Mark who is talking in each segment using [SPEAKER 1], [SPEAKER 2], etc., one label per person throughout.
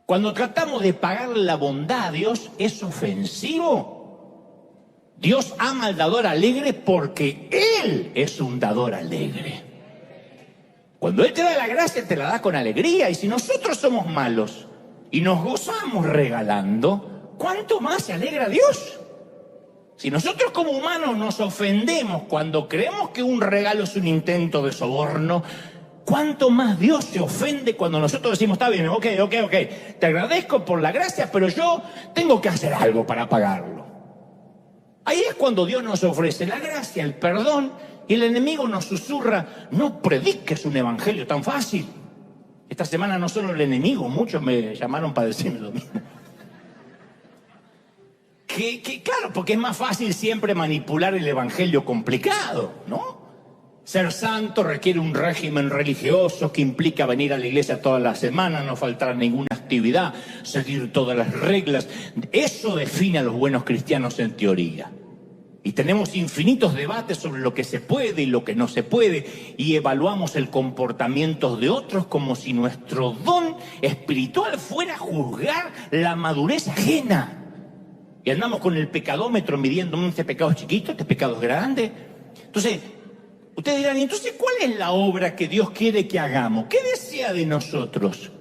[SPEAKER 1] Cuando tratamos de pagar la bondad a Dios, ¿es ofensivo? Dios ama al dador alegre porque Él es un dador alegre. Cuando Él te da la gracia, te la da con alegría. Y si nosotros somos malos y nos gozamos regalando, ¿cuánto más se alegra Dios? Si nosotros como humanos nos ofendemos cuando creemos que un regalo es un intento de soborno, ¿cuánto más Dios se ofende cuando nosotros decimos, está bien, ok, te agradezco por la gracia, pero yo tengo que hacer algo para pagarlo? Ahí es cuando Dios nos ofrece la gracia, el perdón, y el enemigo nos susurra, no prediques un evangelio tan fácil. Esta semana no solo el enemigo, muchos me llamaron para decirme lo mismo. Claro, porque es más fácil siempre manipular el evangelio complicado, ¿no? Ser santo requiere un régimen religioso que implica venir a la iglesia todas las semanas, no faltar ninguna actividad, seguir todas las reglas. Eso define a los buenos cristianos en teoría. Y tenemos infinitos debates sobre lo que se puede y lo que no se puede, y evaluamos el comportamiento de otros como si nuestro don espiritual fuera juzgar la madurez ajena. Y andamos con el pecadómetro midiendo, este pecado es chiquito, este pecado es grande. Entonces, ustedes dirán, entonces, ¿cuál es la obra que Dios quiere que hagamos? ¿Qué desea de nosotros?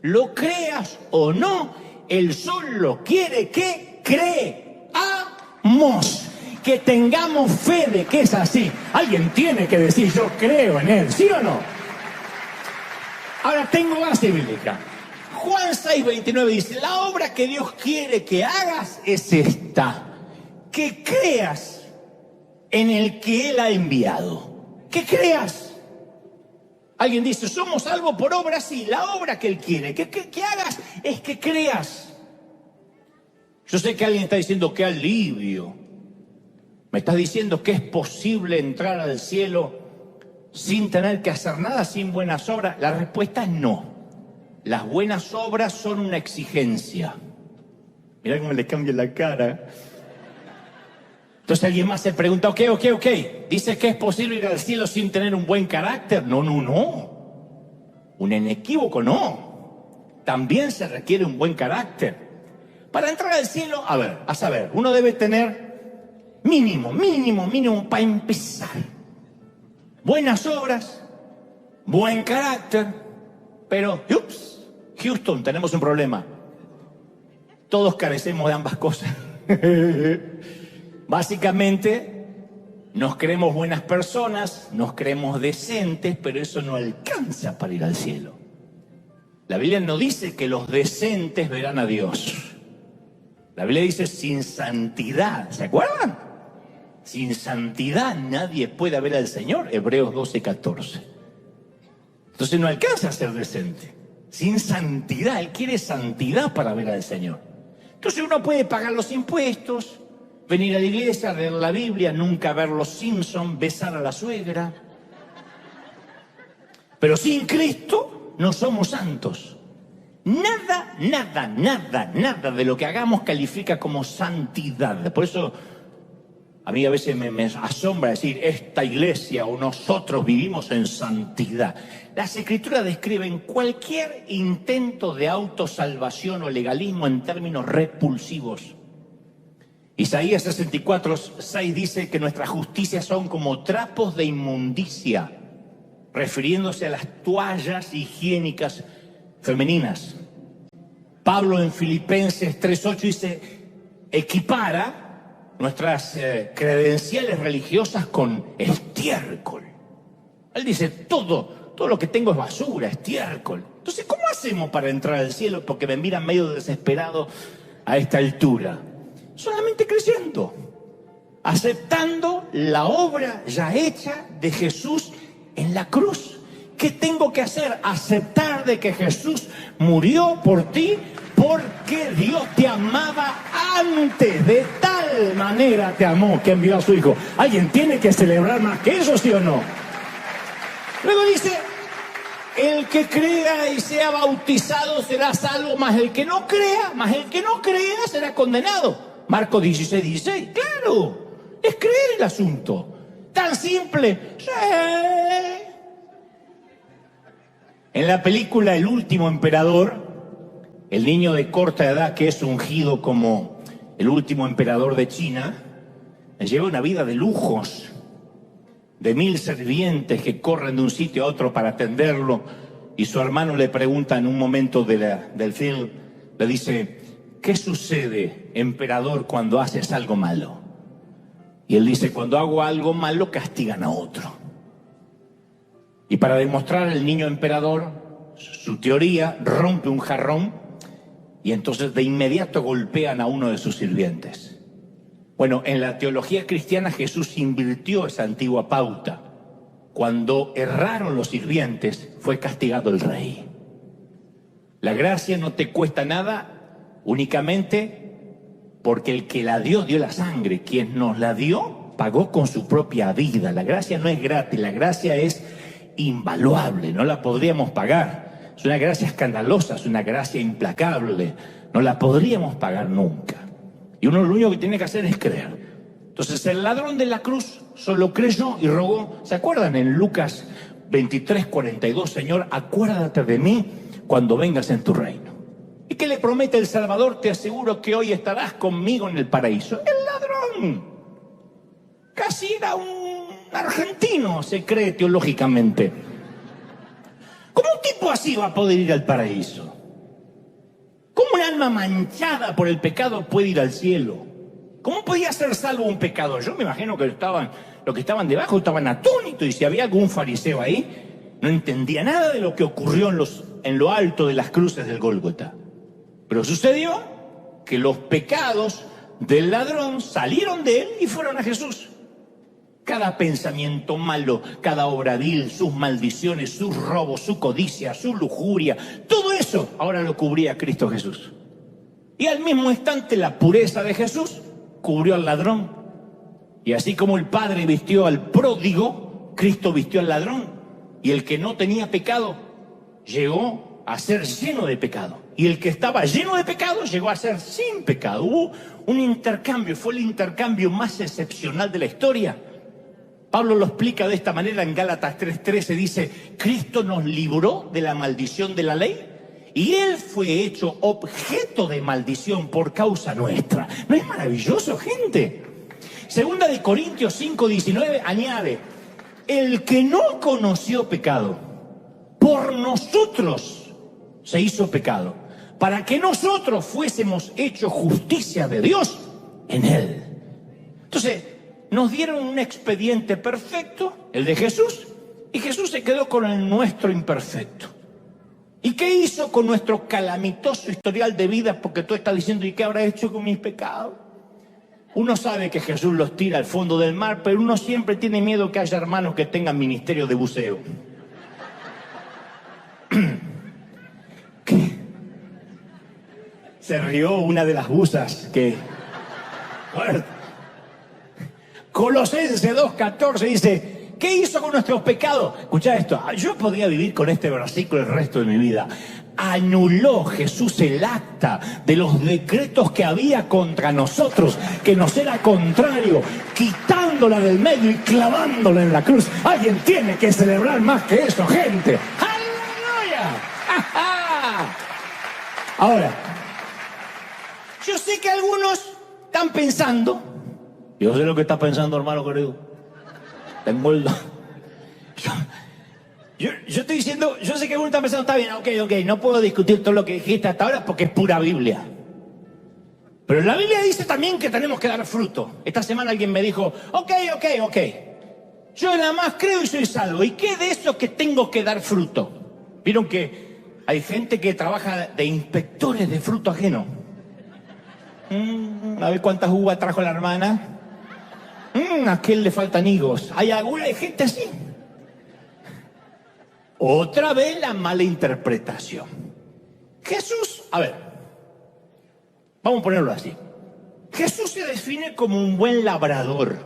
[SPEAKER 1] Lo creas o no, Él solo quiere que creamos, que tengamos fe de que es así. Alguien tiene que decir, yo creo en Él, ¿sí o no? Ahora tengo base bíblica. Juan 6:29 dice, la obra que Dios quiere que hagas es esta, que creas en el que Él ha enviado, que creas. Alguien dice, somos salvos por obra, sí, la obra que Él quiere que hagas es que creas. Yo sé que alguien está diciendo, qué alivio. ¿Me estás diciendo que es posible entrar al cielo sin tener que hacer nada, sin buenas obras? La respuesta es no. Las buenas obras son una exigencia. Mirá cómo le cambia la cara. Entonces alguien más se pregunta, ok. ¿Dices que es posible ir al cielo sin tener un buen carácter? No. Un inequívoco no. También se requiere un buen carácter. Para entrar al cielo, a saber, uno debe tener mínimo, para empezar. Buenas obras, buen carácter, pero, Houston, tenemos un problema. Todos carecemos de ambas cosas. Básicamente, nos creemos buenas personas, nos creemos decentes, pero eso no alcanza para ir al cielo. La Biblia no dice que los decentes verán a Dios. La Biblia dice sin santidad. ¿Se acuerdan? Sin santidad nadie puede ver al Señor. Hebreos 12:14. Entonces no alcanza a ser decente. Sin santidad, Él quiere santidad para ver al Señor. Entonces uno puede pagar los impuestos, venir a la iglesia, leer la Biblia, nunca ver los Simpsons, besar a la suegra. Pero sin Cristo no somos santos. Nada de lo que hagamos califica como santidad. Por eso a mí a veces me asombra decir, esta iglesia o nosotros vivimos en santidad. Las Escrituras describen cualquier intento de autosalvación o legalismo en términos repulsivos. Isaías 64:6 dice que nuestras justicias son como trapos de inmundicia, refiriéndose a las toallas higiénicas femeninas. Pablo en Filipenses 3:8 dice, equipara nuestras credenciales religiosas con estiércol. Él dice, todo lo que tengo es basura, estiércol. Entonces, ¿cómo hacemos para entrar al cielo? Porque me miran medio desesperado a esta altura. Solamente creyendo, aceptando la obra ya hecha de Jesús en la cruz. ¿Qué tengo que hacer? Aceptar de que Jesús murió por ti porque Dios te amaba antes, de tal manera te amó que envió a su Hijo. ¿Alguien tiene que celebrar más que eso, sí o no? Luego dice, el que crea y sea bautizado será salvo, mas el que no crea será condenado. Marcos 16:16. Claro, es creer el asunto. Tan simple. Sí. En la película El último emperador, el niño de corta edad que es ungido como el último emperador de China, lleva una vida de lujos, de 1000 sirvientes que corren de un sitio a otro para atenderlo, y su hermano le pregunta en un momento del film, le dice: ¿qué sucede, emperador, cuando haces algo malo? Y él dice: cuando hago algo malo castigan a otro. Y para demostrar al niño emperador su teoría, rompe un jarrón y entonces de inmediato golpean a uno de sus sirvientes. Bueno, en la teología cristiana Jesús invirtió esa antigua pauta. Cuando erraron los sirvientes, fue castigado el rey. La gracia no te cuesta nada, únicamente porque el que la dio la sangre. Quien nos la dio pagó con su propia vida. La gracia no es gratis, la gracia es invaluable, no la podríamos pagar. Es una gracia escandalosa, es una gracia implacable, no la podríamos pagar nunca. Y uno lo único que tiene que hacer es creer. Entonces el ladrón de la cruz solo creyó y rogó. ¿Se acuerdan en Lucas 23:42? Señor, acuérdate de mí cuando vengas en tu reino. ¿Y qué le promete el Salvador? Te aseguro que hoy estarás conmigo en el paraíso. El ladrón casi era un argentino, se cree teológicamente. ¿Cómo un tipo así va a poder ir al paraíso? ¿Cómo un alma manchada por el pecado puede ir al cielo? ¿Cómo podía ser salvo un pecador? Yo me imagino que los que estaban debajo estaban atónitos, y si había algún fariseo ahí, no entendía nada de lo que ocurrió en lo alto de las cruces del Gólgota. Pero sucedió que los pecados del ladrón salieron de él y fueron a Jesús. Cada pensamiento malo, cada obra vil, sus maldiciones, sus robos, su codicia, su lujuria, todo eso ahora lo cubría Cristo Jesús. Y al mismo instante la pureza de Jesús cubrió al ladrón. Y así como el Padre vistió al pródigo, Cristo vistió al ladrón. Y el que no tenía pecado llegó a ser lleno de pecado. Y el que estaba lleno de pecado llegó a ser sin pecado. Hubo un intercambio, fue el intercambio más excepcional de la historia. Pablo lo explica de esta manera en Gálatas 3:13, dice: Cristo nos libró de la maldición de la ley y Él fue hecho objeto de maldición por causa nuestra. ¿No es maravilloso, gente? Segunda de Corintios 5:19 añade: el que no conoció pecado, por nosotros se hizo pecado, para que nosotros fuésemos hechos justicia de Dios en Él. Entonces, nos dieron un expediente perfecto, el de Jesús, y Jesús se quedó con el nuestro imperfecto. ¿Y qué hizo con nuestro calamitoso historial de vida? Porque tú estás diciendo: ¿y qué habrá hecho con mis pecados? Uno sabe que Jesús los tira al fondo del mar, pero uno siempre tiene miedo que haya hermanos que tengan ministerio de buceo. ¿Qué? Se rió una de las buzas que... Colosenses 2:14 dice: ¿qué hizo con nuestros pecados? Escuchá esto, yo podría vivir con este versículo el resto de mi vida. Anuló Jesús el acta de los decretos que había contra nosotros, que nos era contrario, quitándola del medio y clavándola en la cruz. Alguien tiene que celebrar más que eso, gente. ¡Aleluya! Ahora, yo sé que algunos están pensando... Yo sé lo que está pensando, hermano querido. Tengo el... Yo estoy diciendo, yo sé que uno está pensando: está bien, ok, no puedo discutir todo lo que dijiste hasta ahora porque es pura Biblia. Pero la Biblia dice también que tenemos que dar fruto. Esta semana alguien me dijo: ok. Yo nada más creo y soy salvo. ¿Y qué de eso que tengo que dar fruto? ¿Vieron que hay gente que trabaja de inspectores de fruto ajeno? A ver cuántas uvas trajo la hermana. A aquel le faltan higos. Hay gente así. Otra vez la mala interpretación. Jesús, a ver, vamos a ponerlo así. Jesús se define como un buen labrador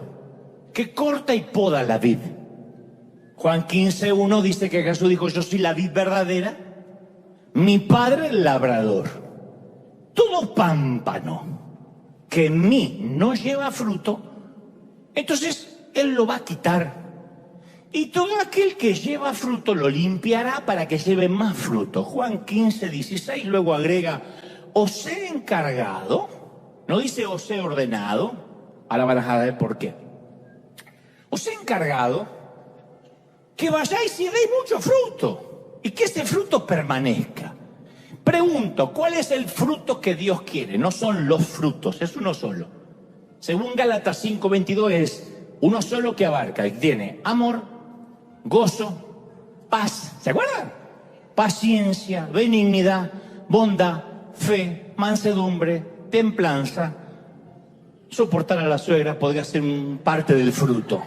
[SPEAKER 1] que corta y poda la vid. Juan 15:1 dice que Jesús dijo: yo soy la vid verdadera, mi Padre el labrador. Todo pámpano que en mí no lleva fruto, entonces Él lo va a quitar. Y todo aquel que lleva fruto lo limpiará para que lleve más fruto. Juan 15:16 luego agrega: os he encargado, no dice os he ordenado, ahora van a ver por qué. Os he encargado que vayáis y deis mucho fruto y que ese fruto permanezca. Pregunto, ¿cuál es el fruto que Dios quiere? No son los frutos, es uno solo. Según Gálatas 5:22 es uno solo que abarca y tiene amor, gozo, paz. ¿Se acuerdan? Paciencia, benignidad, bondad, fe, mansedumbre, templanza. Soportar a la suegra podría ser parte del fruto.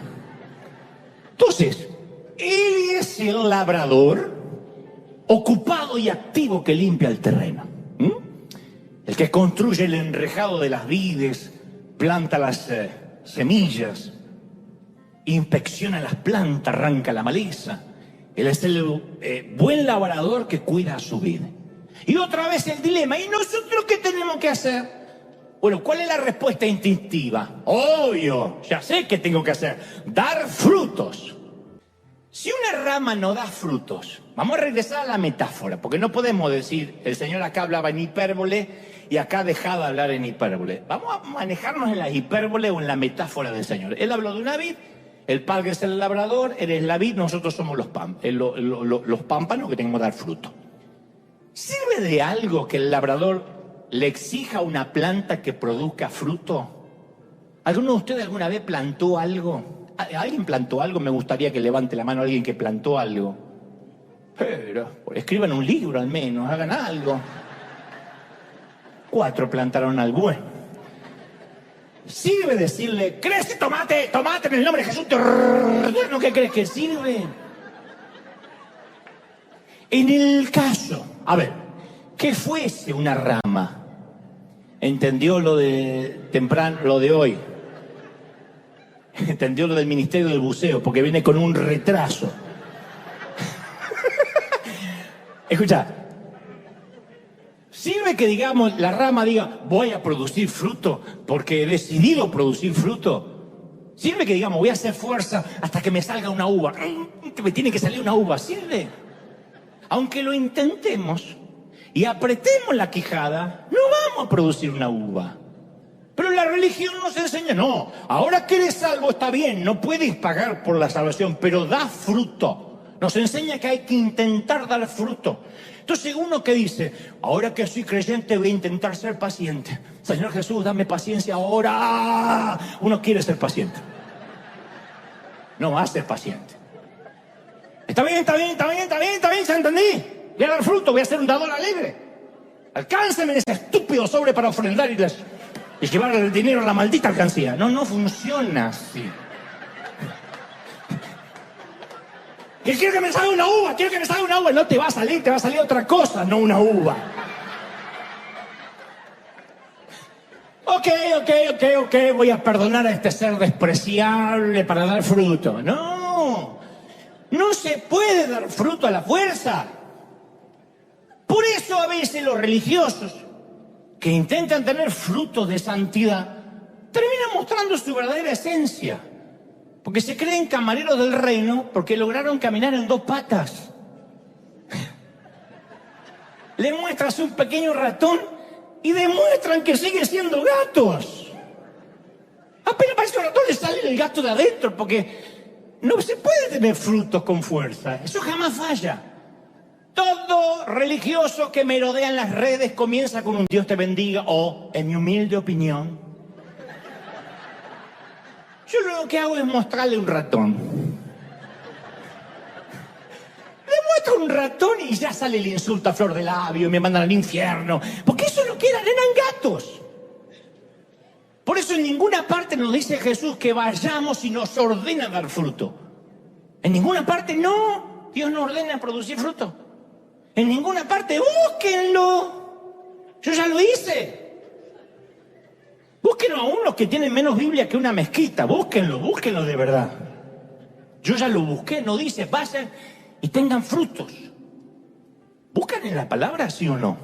[SPEAKER 1] Entonces, él es el labrador ocupado y activo que limpia el terreno. El que construye el enrejado de las vides, planta las semillas, inspecciona las plantas, arranca la maleza. Él es el buen labrador que cuida a su vida. Y otra vez el dilema, ¿y nosotros qué tenemos que hacer? Bueno, ¿cuál es la respuesta instintiva? Obvio, ya sé qué tengo que hacer. Dar frutos. Si una rama no da frutos, vamos a regresar a la metáfora, porque no podemos decir, el Señor acá hablaba en hipérbole y acá dejaba de hablar en hipérbole. Vamos a manejarnos en la hipérbole o en la metáfora del Señor. Él habló de una vid, el padre es el labrador, eres la vid, nosotros somos los pámpanos que tenemos que dar fruto. ¿Sirve de algo que el labrador le exija a una planta que produzca fruto? ¿Alguno de ustedes alguna vez plantó algo? ¿Alguien plantó algo? Me gustaría que levante la mano alguien que plantó algo. Pero escriban un libro al menos, hagan algo. 4 plantaron algo. Bueno, ¿sirve decirle, crece tomate, tomate en el nombre de Jesús? ¿No qué crees que sirve? En el caso, a ver, que fuese una rama, ¿entendió lo de temprano, lo de hoy? Entendió lo del Ministerio del Buceo, porque viene con un retraso. Escucha, ¿sirve que digamos, la rama diga, voy a producir fruto porque he decidido producir fruto? ¿Sirve que digamos, voy a hacer fuerza hasta que me salga una uva? Que me tiene que salir una uva, ¿sirve? Aunque lo intentemos y apretemos la quijada, no vamos a producir una uva. Pero la religión nos enseña, no, ahora que eres salvo está bien, no puedes pagar por la salvación, pero da fruto. Nos enseña que hay que intentar dar fruto. Entonces uno que dice, ahora que soy creyente voy a intentar ser paciente. Señor Jesús, dame paciencia ahora. Uno quiere ser paciente. No va a ser paciente. Está bien, ¿se entendí? Voy a dar fruto, voy a ser un dador alegre. Alcánceme ese estúpido sobre para ofrendar y llevar el dinero a la maldita alcancía. No funciona así. Quiero que me salga una uva, No te va a salir otra cosa, no una uva. Ok, voy a perdonar a este ser despreciable para dar fruto. No se puede dar fruto a la fuerza. Por eso a veces los religiosos que intentan tener frutos de santidad terminan mostrando su verdadera esencia. Porque se creen camareros del reino porque lograron caminar en 2 patas. Le muestras un pequeño ratón y demuestran que siguen siendo gatos. Apenas para ese ratón le sale el gato de adentro porque no se puede tener frutos con fuerza. Eso jamás falla. Todo religioso que merodea en las redes comienza con un Dios te bendiga o, en mi humilde opinión, yo lo que hago es mostrarle un ratón. Le muestro un ratón y ya sale el insulto a flor de labio y me mandan al infierno. Porque eso es lo que eran gatos. Por eso en ninguna parte nos dice Jesús que vayamos y nos ordena dar fruto. En ninguna parte no. Dios nos ordena producir fruto. En ninguna parte, búsquenlo. Yo ya lo hice. Búsquenlo a unos que tienen menos Biblia que una mezquita. Búsquenlo de verdad. Yo ya lo busqué, no dice, vayan y tengan frutos. ¿Buscan en la palabra, sí o no?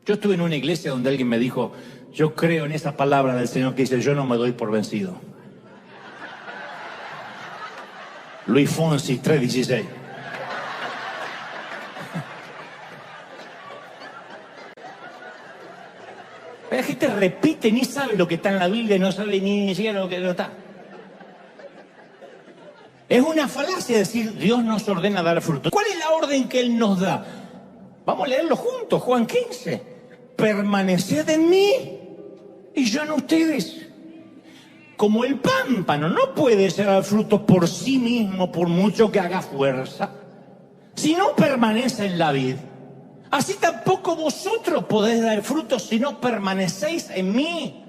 [SPEAKER 1] Yo estuve en una iglesia donde alguien me dijo, yo creo en esa palabra del Señor que dice, yo no me doy por vencido. Luis Fonsi 3:16. La gente repite, ni sabe lo que está en la Biblia, no sabe ni siquiera lo que no está. Es una falacia decir, Dios nos ordena dar fruto. ¿Cuál es la orden que Él nos da? Vamos a leerlo juntos, Juan 15. Permaneced en mí y yo en ustedes. Como el pámpano no puede dar fruto por sí mismo, por mucho que haga fuerza, si no permanece en la vid, así tampoco vosotros podéis dar fruto si no permanecéis en mí.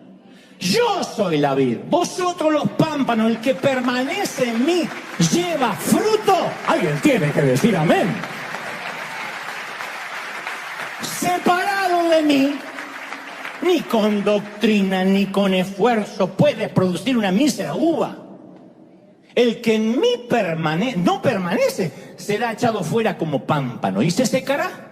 [SPEAKER 1] Yo soy la vid, vosotros los pámpanos. El que permanece en mí lleva fruto. Alguien tiene que decir amén. Separado de mí, ni con doctrina ni con esfuerzo puedes producir una mísera uva. El que en mí no permanece será echado fuera como pámpano y se secará.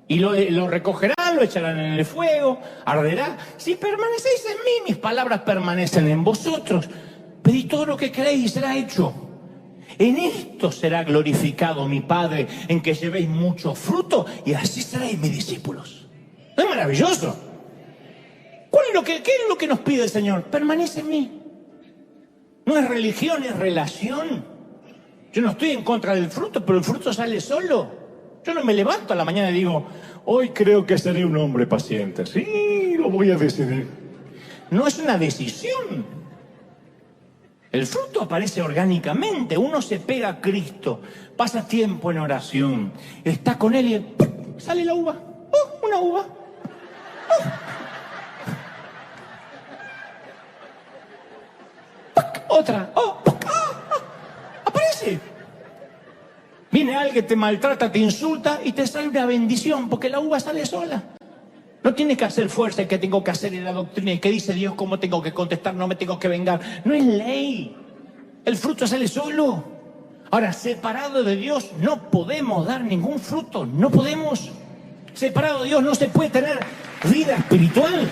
[SPEAKER 1] Y lo recogerán, lo echarán en el fuego, arderá. Si permanecéis en mí, mis palabras permanecen en vosotros. Pedid todo lo que queréis y será hecho. En esto será glorificado mi Padre, en que llevéis mucho fruto y así seréis mis discípulos. ¿No es maravilloso? ¿Qué es lo que nos pide el Señor? Permanece en mí. No es religión, es relación. Yo no estoy en contra del fruto, pero el fruto sale solo. Yo no me levanto a la mañana y digo, hoy creo que seré un hombre paciente. Sí, lo voy a decidir. No es una decisión. El fruto aparece orgánicamente. Uno se pega a Cristo, pasa tiempo en oración, está con Él y ¡pum!, sale la uva. ¡Oh, una uva! ¡Oh! ¡Pac! Otra. ¡Oh! ¡Pac! ¡Ah! ¡Aparece! Viene alguien que te maltrata, te insulta y te sale una bendición porque la uva sale sola. No tienes que hacer fuerza, el que tengo que hacer en la doctrina, y que dice Dios cómo tengo que contestar, no me tengo que vengar. No es ley. El fruto sale solo. Ahora, separado de Dios no podemos dar ningún fruto. No podemos. Separado de Dios no se puede tener vida espiritual.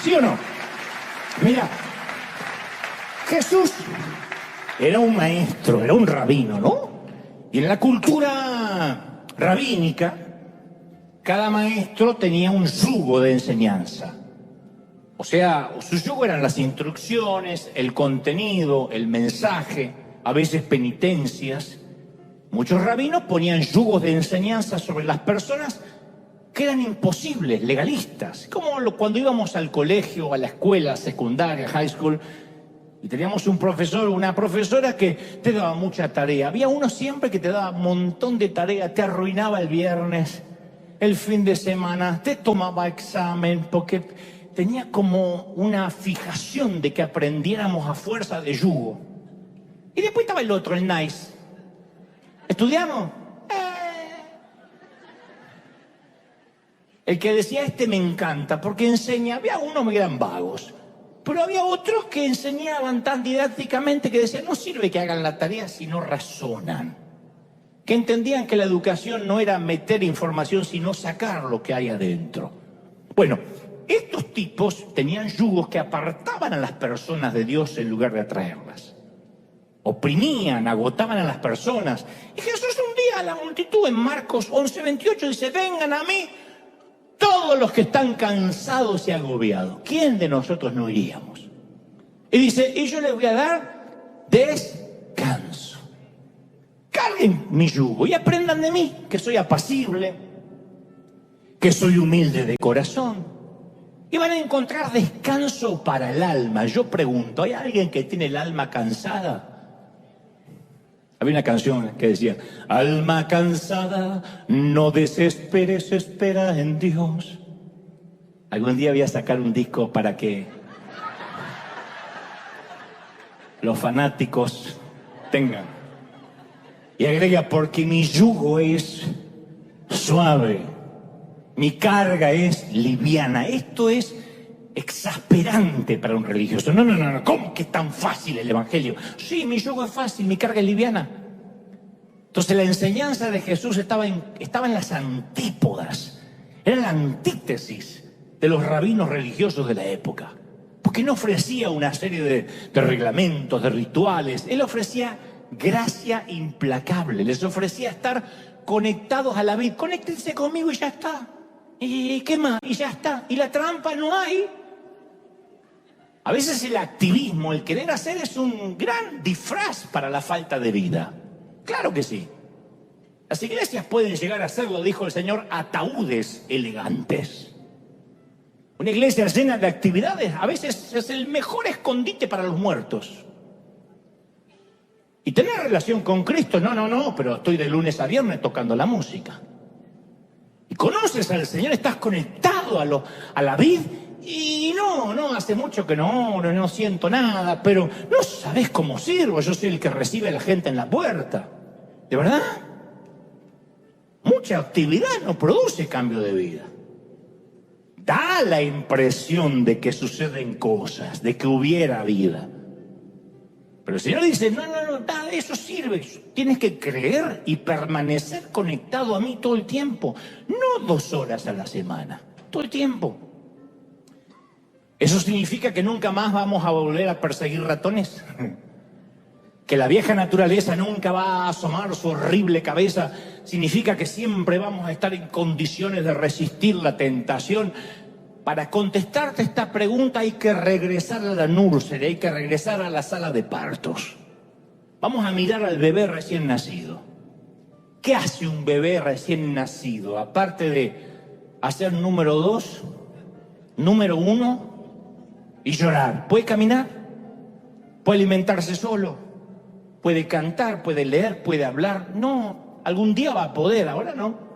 [SPEAKER 1] ¿Sí o no? Mira, Jesús era un maestro, era un rabino, ¿no? Y en la cultura rabínica, cada maestro tenía un yugo de enseñanza. O sea, su yugo eran las instrucciones, el contenido, el mensaje, a veces penitencias. Muchos rabinos ponían yugos de enseñanza sobre las personas que eran imposibles, legalistas. Como cuando íbamos al colegio, a la escuela secundaria, high school, y teníamos un profesor o una profesora que te daba mucha tarea. Había uno siempre que te daba un montón de tarea, te arruinaba el viernes, el fin de semana, te tomaba examen, porque tenía como una fijación de que aprendiéramos a fuerza de yugo. Y después estaba el otro, el nice. ¿Estudiamos? El que decía, este me encanta, porque enseña. Había unos que eran vagos. Pero había otros que enseñaban tan didácticamente que decían, no sirve que hagan la tarea si no razonan. Que entendían que la educación no era meter información, sino sacar lo que hay adentro. Bueno, estos tipos tenían yugos que apartaban a las personas de Dios en lugar de atraerlas. Oprimían, agotaban a las personas. Y Jesús un día a la multitud en Marcos 11:28 dice, vengan a mí todos los que están cansados y agobiados. ¿Quién de nosotros no iríamos? Y dice, y yo les voy a dar descanso. Carguen mi yugo y aprendan de mí, que soy apacible, que soy humilde de corazón. Y van a encontrar descanso para el alma. Yo pregunto, ¿hay alguien que tiene el alma cansada? Había una canción que decía, alma cansada, no desesperes, espera en Dios. Algún día voy a sacar un disco para que los fanáticos tengan. Y agrega, porque mi yugo es suave, mi carga es liviana. Esto es exasperante para un religioso. No. ¿Cómo que es tan fácil el evangelio? Sí, mi yugo es fácil, mi carga es liviana. Entonces la enseñanza de Jesús estaba en las antípodas. Era la antítesis de los rabinos religiosos de la época. Porque no ofrecía una serie de reglamentos, de rituales. Él ofrecía gracia implacable. Les ofrecía estar conectados a la vid. Conéctense conmigo y ya está. ¿Y qué más? Y ya está. ¿Y la trampa no hay? A veces el activismo, el querer hacer, es un gran disfraz para la falta de vida. Claro que sí. Las iglesias pueden llegar a ser, lo dijo el Señor, ataúdes elegantes. Una iglesia llena de actividades a veces es el mejor escondite para los muertos. Y tener relación con Cristo, no, pero estoy de lunes a viernes tocando la música. Y conoces al Señor, estás conectado a la vid, y no, hace mucho que no siento nada, pero no sabés cómo sirvo, yo soy el que recibe a la gente en la puerta. ¿De verdad? Mucha actividad no produce cambio de vida. Da la impresión de que suceden cosas, de que hubiera vida. Pero el Señor dice, no, nada de eso sirve. Tienes que creer y permanecer conectado a mí todo el tiempo. No 2 horas a la semana, todo el tiempo. ¿Eso significa que nunca más vamos a volver a perseguir ratones? ¿Que la vieja naturaleza nunca va a asomar su horrible cabeza? ¿Significa que siempre vamos a estar en condiciones de resistir la tentación? Para contestarte esta pregunta hay que regresar a la nursery, hay que regresar a la sala de partos. Vamos a mirar al bebé recién nacido. ¿Qué hace un bebé recién nacido? Aparte de hacer número 2, número 1 y llorar. ¿Puede caminar? ¿Puede alimentarse solo? ¿Puede cantar? ¿Puede leer? ¿Puede hablar? No, algún día va a poder, ahora no.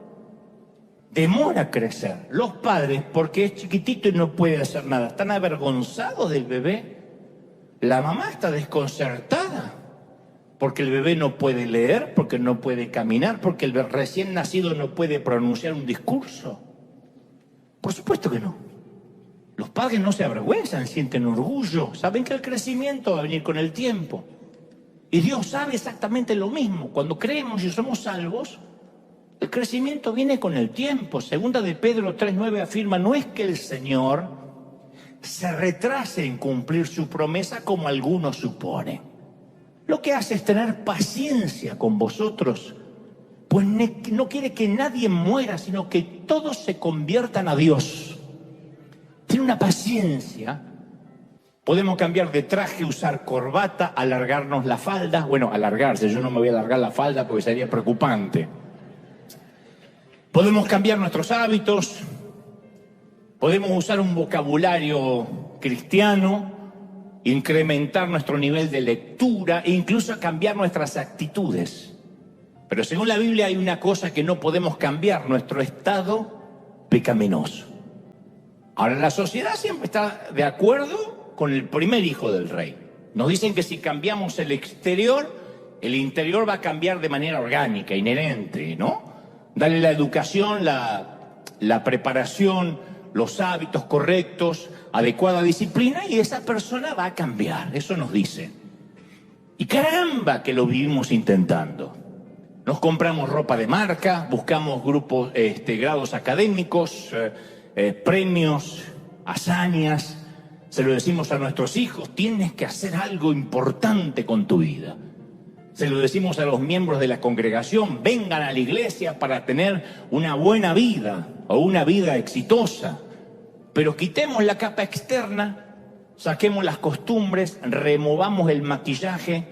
[SPEAKER 1] Demora a crecer. Los padres, porque es chiquitito y no puede hacer nada, están avergonzados del bebé. La mamá está desconcertada porque el bebé no puede leer, porque no puede caminar, porque el recién nacido no puede pronunciar un discurso. Por supuesto que no. Los padres no se avergüenzan, sienten orgullo, saben que el crecimiento va a venir con el tiempo. Y Dios sabe exactamente lo mismo. Cuando creemos y somos salvos, el crecimiento viene con el tiempo. Segunda de Pedro 3:9 afirma, no es que el Señor se retrase en cumplir su promesa como algunos suponen. Lo que hace es tener paciencia con vosotros, pues no quiere que nadie muera, sino que todos se conviertan a Dios. Tiene una paciencia. Podemos cambiar de traje, usar corbata, alargarnos la falda. Bueno, alargarse, yo no me voy a alargar la falda porque sería preocupante. Podemos cambiar nuestros hábitos, podemos usar un vocabulario cristiano, incrementar nuestro nivel de lectura e incluso cambiar nuestras actitudes. Pero según la Biblia hay una cosa que no podemos cambiar, nuestro estado pecaminoso. Ahora, la sociedad siempre está de acuerdo con el primer hijo del rey. Nos dicen que si cambiamos el exterior, el interior va a cambiar de manera orgánica, inherente, ¿no? Darle la educación, la preparación, los hábitos correctos, adecuada disciplina y esa persona va a cambiar. Eso nos dicen. Y caramba que lo vivimos intentando. Nos compramos ropa de marca, buscamos grupos, grados académicos, premios, hazañas. Se lo decimos a nuestros hijos, tienes que hacer algo importante con tu vida. Se lo decimos a los miembros de la congregación, vengan a la iglesia para tener una buena vida o una vida exitosa. Pero quitemos la capa externa, saquemos las costumbres, removamos el maquillaje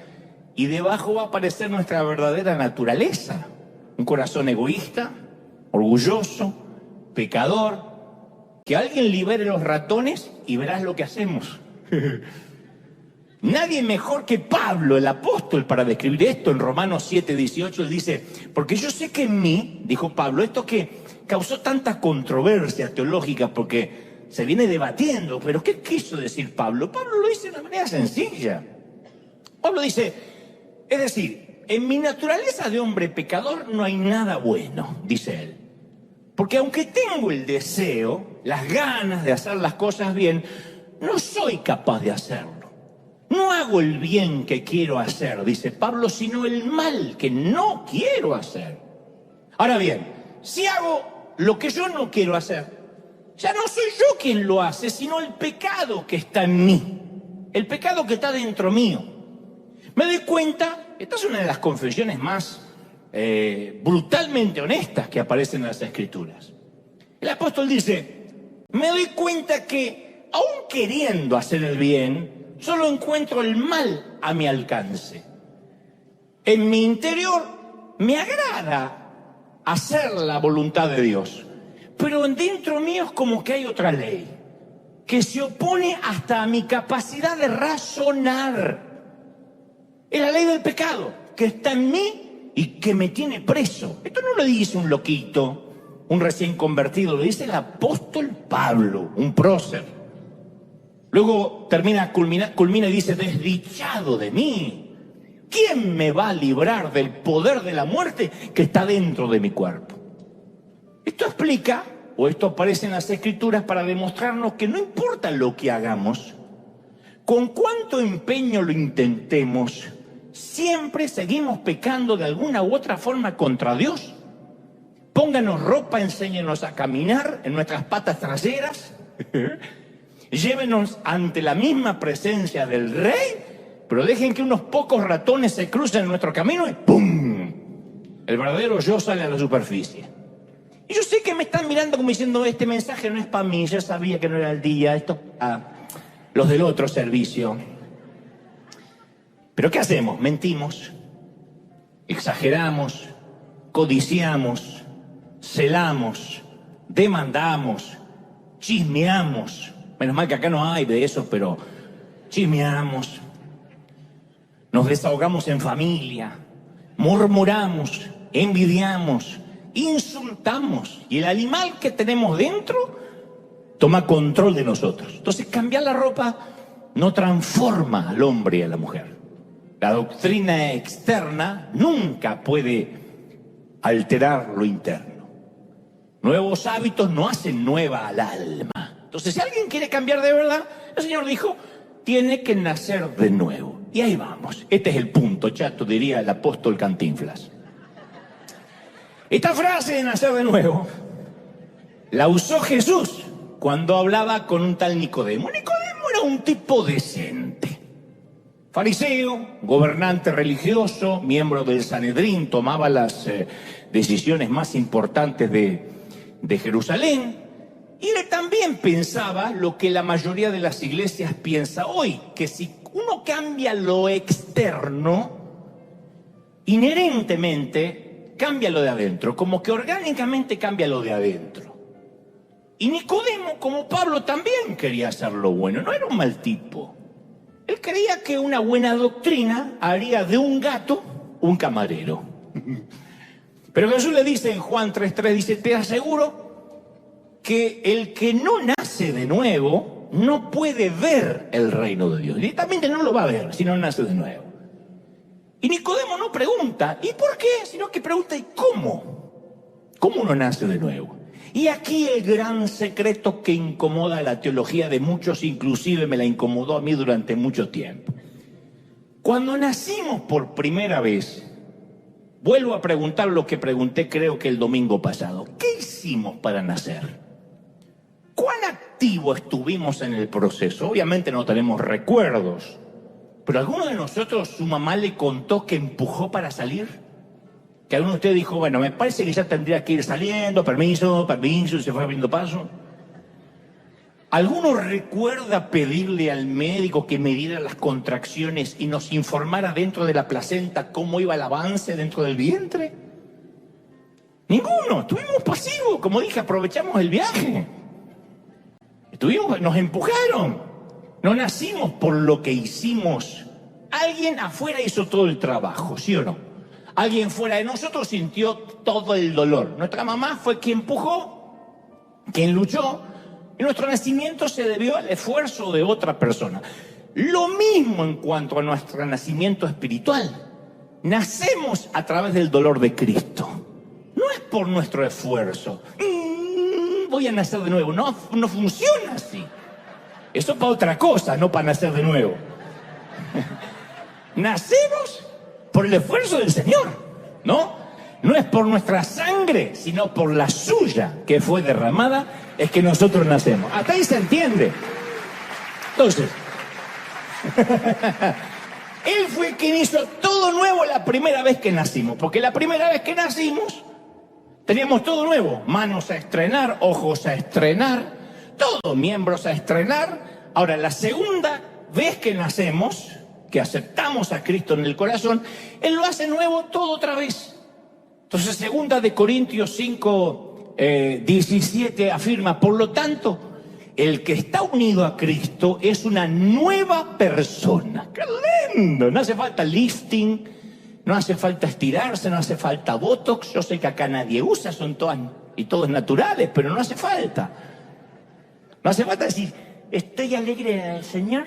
[SPEAKER 1] y debajo va a aparecer nuestra verdadera naturaleza. Un corazón egoísta, orgulloso, pecador. Que alguien libere los ratones y verás lo que hacemos. Nadie mejor que Pablo, el apóstol, para describir esto. En Romanos 7:18 él dice, porque yo sé que en mí, dijo Pablo, esto que causó tanta controversia teológica porque se viene debatiendo, pero ¿qué quiso decir Pablo? Pablo lo dice de una manera sencilla. Pablo dice, es decir, en mi naturaleza de hombre pecador no hay nada bueno, dice él. Porque aunque tengo el deseo, las ganas de hacer las cosas bien, no soy capaz de hacerlo. No hago el bien que quiero hacer, dice Pablo, sino el mal que no quiero hacer. Ahora bien, si hago lo que yo no quiero hacer, ya no soy yo quien lo hace, sino el pecado que está en mí, el pecado que está dentro mío. Me doy cuenta, esta es una de las confesiones más brutalmente honestas que aparecen en las Escrituras. El apóstol dice, me doy cuenta que, aun queriendo hacer el bien, solo encuentro el mal a mi alcance. En mi interior me agrada hacer la voluntad de Dios, pero dentro mío es como que hay otra ley que se opone hasta a mi capacidad de razonar. Es la ley del pecado que está en mí y que me tiene preso. Esto no lo dice un loquito, un recién convertido, lo dice el apóstol Pablo, un prócer. Luego culmina y dice, desdichado de mí, ¿quién me va a librar del poder de la muerte que está dentro de mi cuerpo? Esto explica, o esto aparece en las Escrituras para demostrarnos que no importa lo que hagamos, con cuánto empeño lo intentemos, siempre seguimos pecando de alguna u otra forma contra Dios. Pónganos ropa, enséñenos a caminar en nuestras patas traseras, llévenos ante la misma presencia del Rey, pero dejen que unos pocos ratones se crucen en nuestro camino y ¡pum! El verdadero yo sale a la superficie. Y yo sé que me están mirando como diciendo, este mensaje no es para mí, ya sabía que no era el día, esto los del otro servicio. ¿Pero qué hacemos? Mentimos, exageramos, codiciamos, celamos, demandamos, chismeamos. Menos mal que acá no hay de eso, pero chismeamos. Nos desahogamos en familia, murmuramos, envidiamos, insultamos. Y el animal que tenemos dentro toma control de nosotros. Entonces, cambiar la ropa no transforma al hombre y a la mujer. La doctrina externa nunca puede alterar lo interno. Nuevos hábitos no hacen nueva al alma. Entonces, si alguien quiere cambiar de verdad, el Señor dijo, tiene que nacer de nuevo. Y ahí vamos. Este es el punto, chato, diría el apóstol Cantinflas. Esta frase de nacer de nuevo la usó Jesús cuando hablaba con un tal Nicodemo. Nicodemo era un tipo decente. Fariseo, gobernante religioso, miembro del Sanedrín, tomaba las decisiones más importantes de Jerusalén. Y él también pensaba lo que la mayoría de las iglesias piensa hoy, que si uno cambia lo externo, inherentemente cambia lo de adentro, como que orgánicamente cambia lo de adentro. Y Nicodemo, como Pablo, también quería hacer lo bueno, no era un mal tipo. Él creía que una buena doctrina haría de un gato un camarero. Pero Jesús le dice en Juan 3:3, dice, te aseguro que el que no nace de nuevo no puede ver el reino de Dios. Directamente no lo va a ver si no nace de nuevo. Y Nicodemo no pregunta, ¿y por qué? Sino que pregunta, ¿y cómo? ¿Cómo uno nace de nuevo? Y aquí el gran secreto que incomoda la teología de muchos, inclusive me la incomodó a mí durante mucho tiempo. Cuando nacimos por primera vez, vuelvo a preguntar lo que pregunté creo que el domingo pasado. ¿Qué hicimos para nacer? ¿Cuán activo estuvimos en el proceso? Obviamente no tenemos recuerdos, pero ¿alguno de nosotros su mamá le contó que empujó para salir? Que alguno de ustedes dijo, bueno, me parece que ya tendría que ir saliendo, permiso, y se fue abriendo paso. ¿Alguno recuerda pedirle al médico que midiera las contracciones y nos informara dentro de la placenta cómo iba el avance dentro del vientre? Ninguno, estuvimos pasivos, como dije, aprovechamos el viaje. Nos empujaron, no nacimos por lo que hicimos. Alguien afuera hizo todo el trabajo, ¿sí o no? Alguien fuera de nosotros sintió todo el dolor. Nuestra mamá fue quien empujó, quien luchó, y nuestro nacimiento se debió al esfuerzo de otra persona. Lo mismo en cuanto a nuestro nacimiento espiritual. Nacemos a través del dolor de Cristo. No es por nuestro esfuerzo. Voy a nacer de nuevo. No funciona así. Eso para otra cosa, no para nacer de nuevo. Nacemos por el esfuerzo del Señor, ¿no? No es por nuestra sangre, sino por la suya que fue derramada, es que nosotros nacemos. Hasta ahí se entiende. Entonces, Él fue quien hizo todo nuevo la primera vez que nacimos, porque la primera vez que nacimos Teníamos todo nuevo, manos a estrenar, ojos a estrenar, todo, miembros a estrenar. Ahora, la segunda vez que nacemos, que aceptamos a Cristo en el corazón, Él lo hace nuevo todo otra vez. Entonces, 2 Corintios 5, 17 afirma, por lo tanto, el que está unido a Cristo es una nueva persona. ¡Qué lindo! No hace falta lifting, no hace falta estirarse, no hace falta botox. Yo sé que acá nadie usa, son todas y todos naturales, pero no hace falta. No hace falta decir, estoy alegre en el Señor.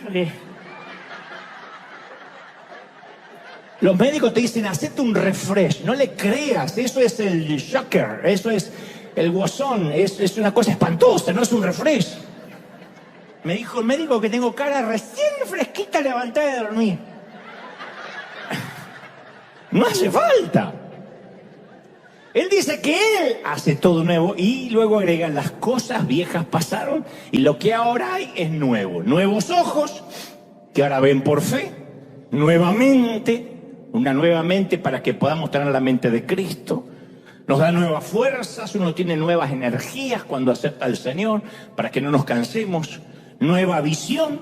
[SPEAKER 1] Los médicos te dicen, hacete un refresh, no le creas, eso es el shocker, eso es el guasón, es una cosa espantosa, no es un refresh. Me dijo el médico que tengo cara recién fresquita levantada de dormir. No hace falta. Él dice que Él hace todo nuevo y luego agrega, las cosas viejas pasaron y lo que ahora hay es nuevo. Nuevos ojos que ahora ven por fe, nuevamente, una nueva mente para que podamos tener la mente de Cristo. Nos da nuevas fuerzas, uno tiene nuevas energías cuando acepta al Señor para que no nos cansemos. Nueva visión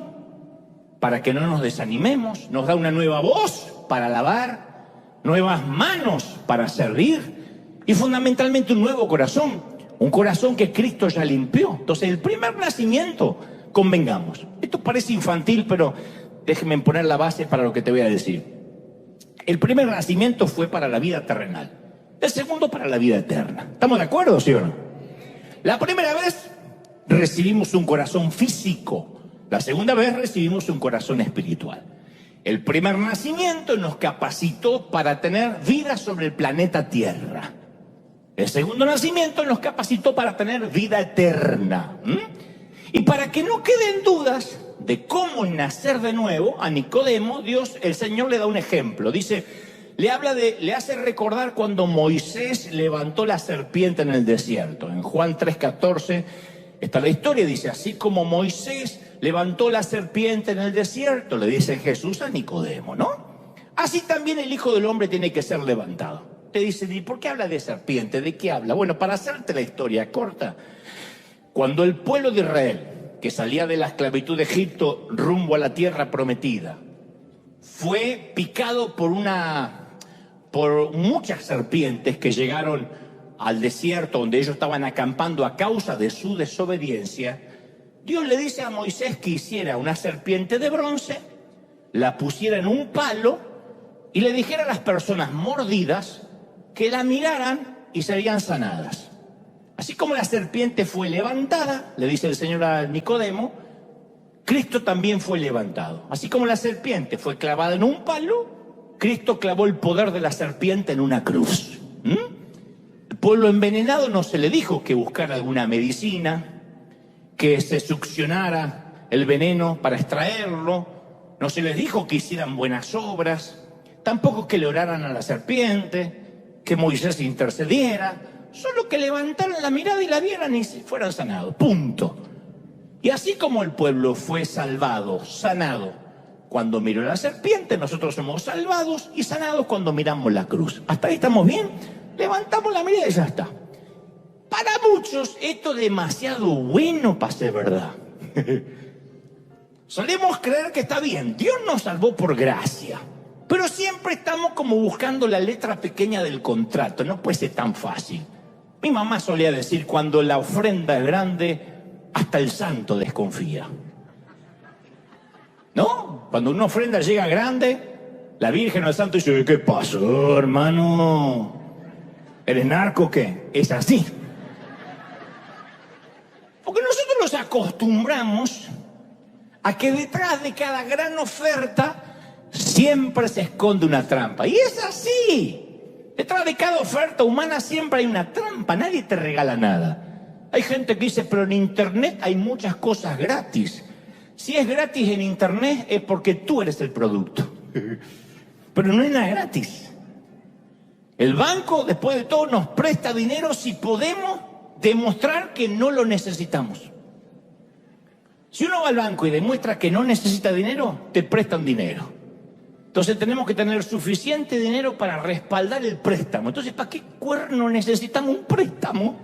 [SPEAKER 1] para que no nos desanimemos. Nos da una nueva voz para alabar, nuevas manos para servir y fundamentalmente un nuevo corazón, un corazón que Cristo ya limpió. Entonces el primer nacimiento, convengamos, esto parece infantil, pero déjenme poner la base para lo que te voy a decir. El primer nacimiento fue para la vida terrenal, el segundo para la vida eterna. ¿Estamos de acuerdo, sí o no? La primera vez recibimos un corazón físico, la segunda vez recibimos un corazón espiritual. El primer nacimiento nos capacitó para tener vida sobre el planeta Tierra. El segundo nacimiento nos capacitó para tener vida eterna. Y para que no queden dudas de cómo nacer de nuevo, a Nicodemo, el Señor le da un ejemplo. Dice, le hace recordar cuando Moisés levantó la serpiente en el desierto. En Juan 3:14 está la historia, dice, así como Moisés levantó la serpiente en el desierto, le dice Jesús a Nicodemo, ¿no? Así también el Hijo del Hombre tiene que ser levantado. Te dicen, ¿y por qué habla de serpiente? ¿De qué habla? Bueno, para hacerte la historia corta, cuando el pueblo de Israel, que salía de la esclavitud de Egipto rumbo a la tierra prometida, fue picado por muchas serpientes que llegaron al desierto donde ellos estaban acampando a causa de su desobediencia, Dios le dice a Moisés que hiciera una serpiente de bronce, la pusiera en un palo y le dijera a las personas mordidas que la miraran y serían sanadas. Así como la serpiente fue levantada, le dice el Señor a Nicodemo, Cristo también fue levantado. Así como la serpiente fue clavada en un palo, Cristo clavó el poder de la serpiente en una cruz. El pueblo envenenado no se le dijo que buscara alguna medicina, que se succionara el veneno para extraerlo, no se les dijo que hicieran buenas obras, tampoco que le oraran a la serpiente, que Moisés intercediera, solo que levantaran la mirada y la vieran y fueran sanados, punto. Y así como el pueblo fue salvado, sanado, cuando miró la serpiente, nosotros somos salvados y sanados cuando miramos la cruz. ¿Hasta ahí estamos bien? Levantamos la mirada y ya está. Para muchos esto es demasiado bueno para ser verdad. Solemos creer que está bien, Dios nos salvó por gracia, pero siempre estamos como buscando la letra pequeña del contrato, no puede ser tan fácil. Mi mamá solía decir, cuando la ofrenda es grande, hasta el santo desconfía. ¿No? Cuando una ofrenda llega grande, la Virgen o el santo dice, ¿qué pasó, hermano? ¿Eres narco o qué? Es así. Porque nosotros nos acostumbramos a que detrás de cada gran oferta siempre se esconde una trampa. Y es así. Detrás de cada oferta humana siempre hay una trampa. Nadie te regala nada. Hay gente que dice, pero en internet hay muchas cosas gratis. Si es gratis en internet es porque tú eres el producto. Pero no es nada gratis. El banco, después de todo, nos presta dinero si podemos demostrar que no lo necesitamos. Si uno va al banco y demuestra que no necesita dinero, te prestan dinero. Entonces tenemos que tener suficiente dinero para respaldar el préstamo. Entonces, ¿para qué cuerno necesitamos un préstamo?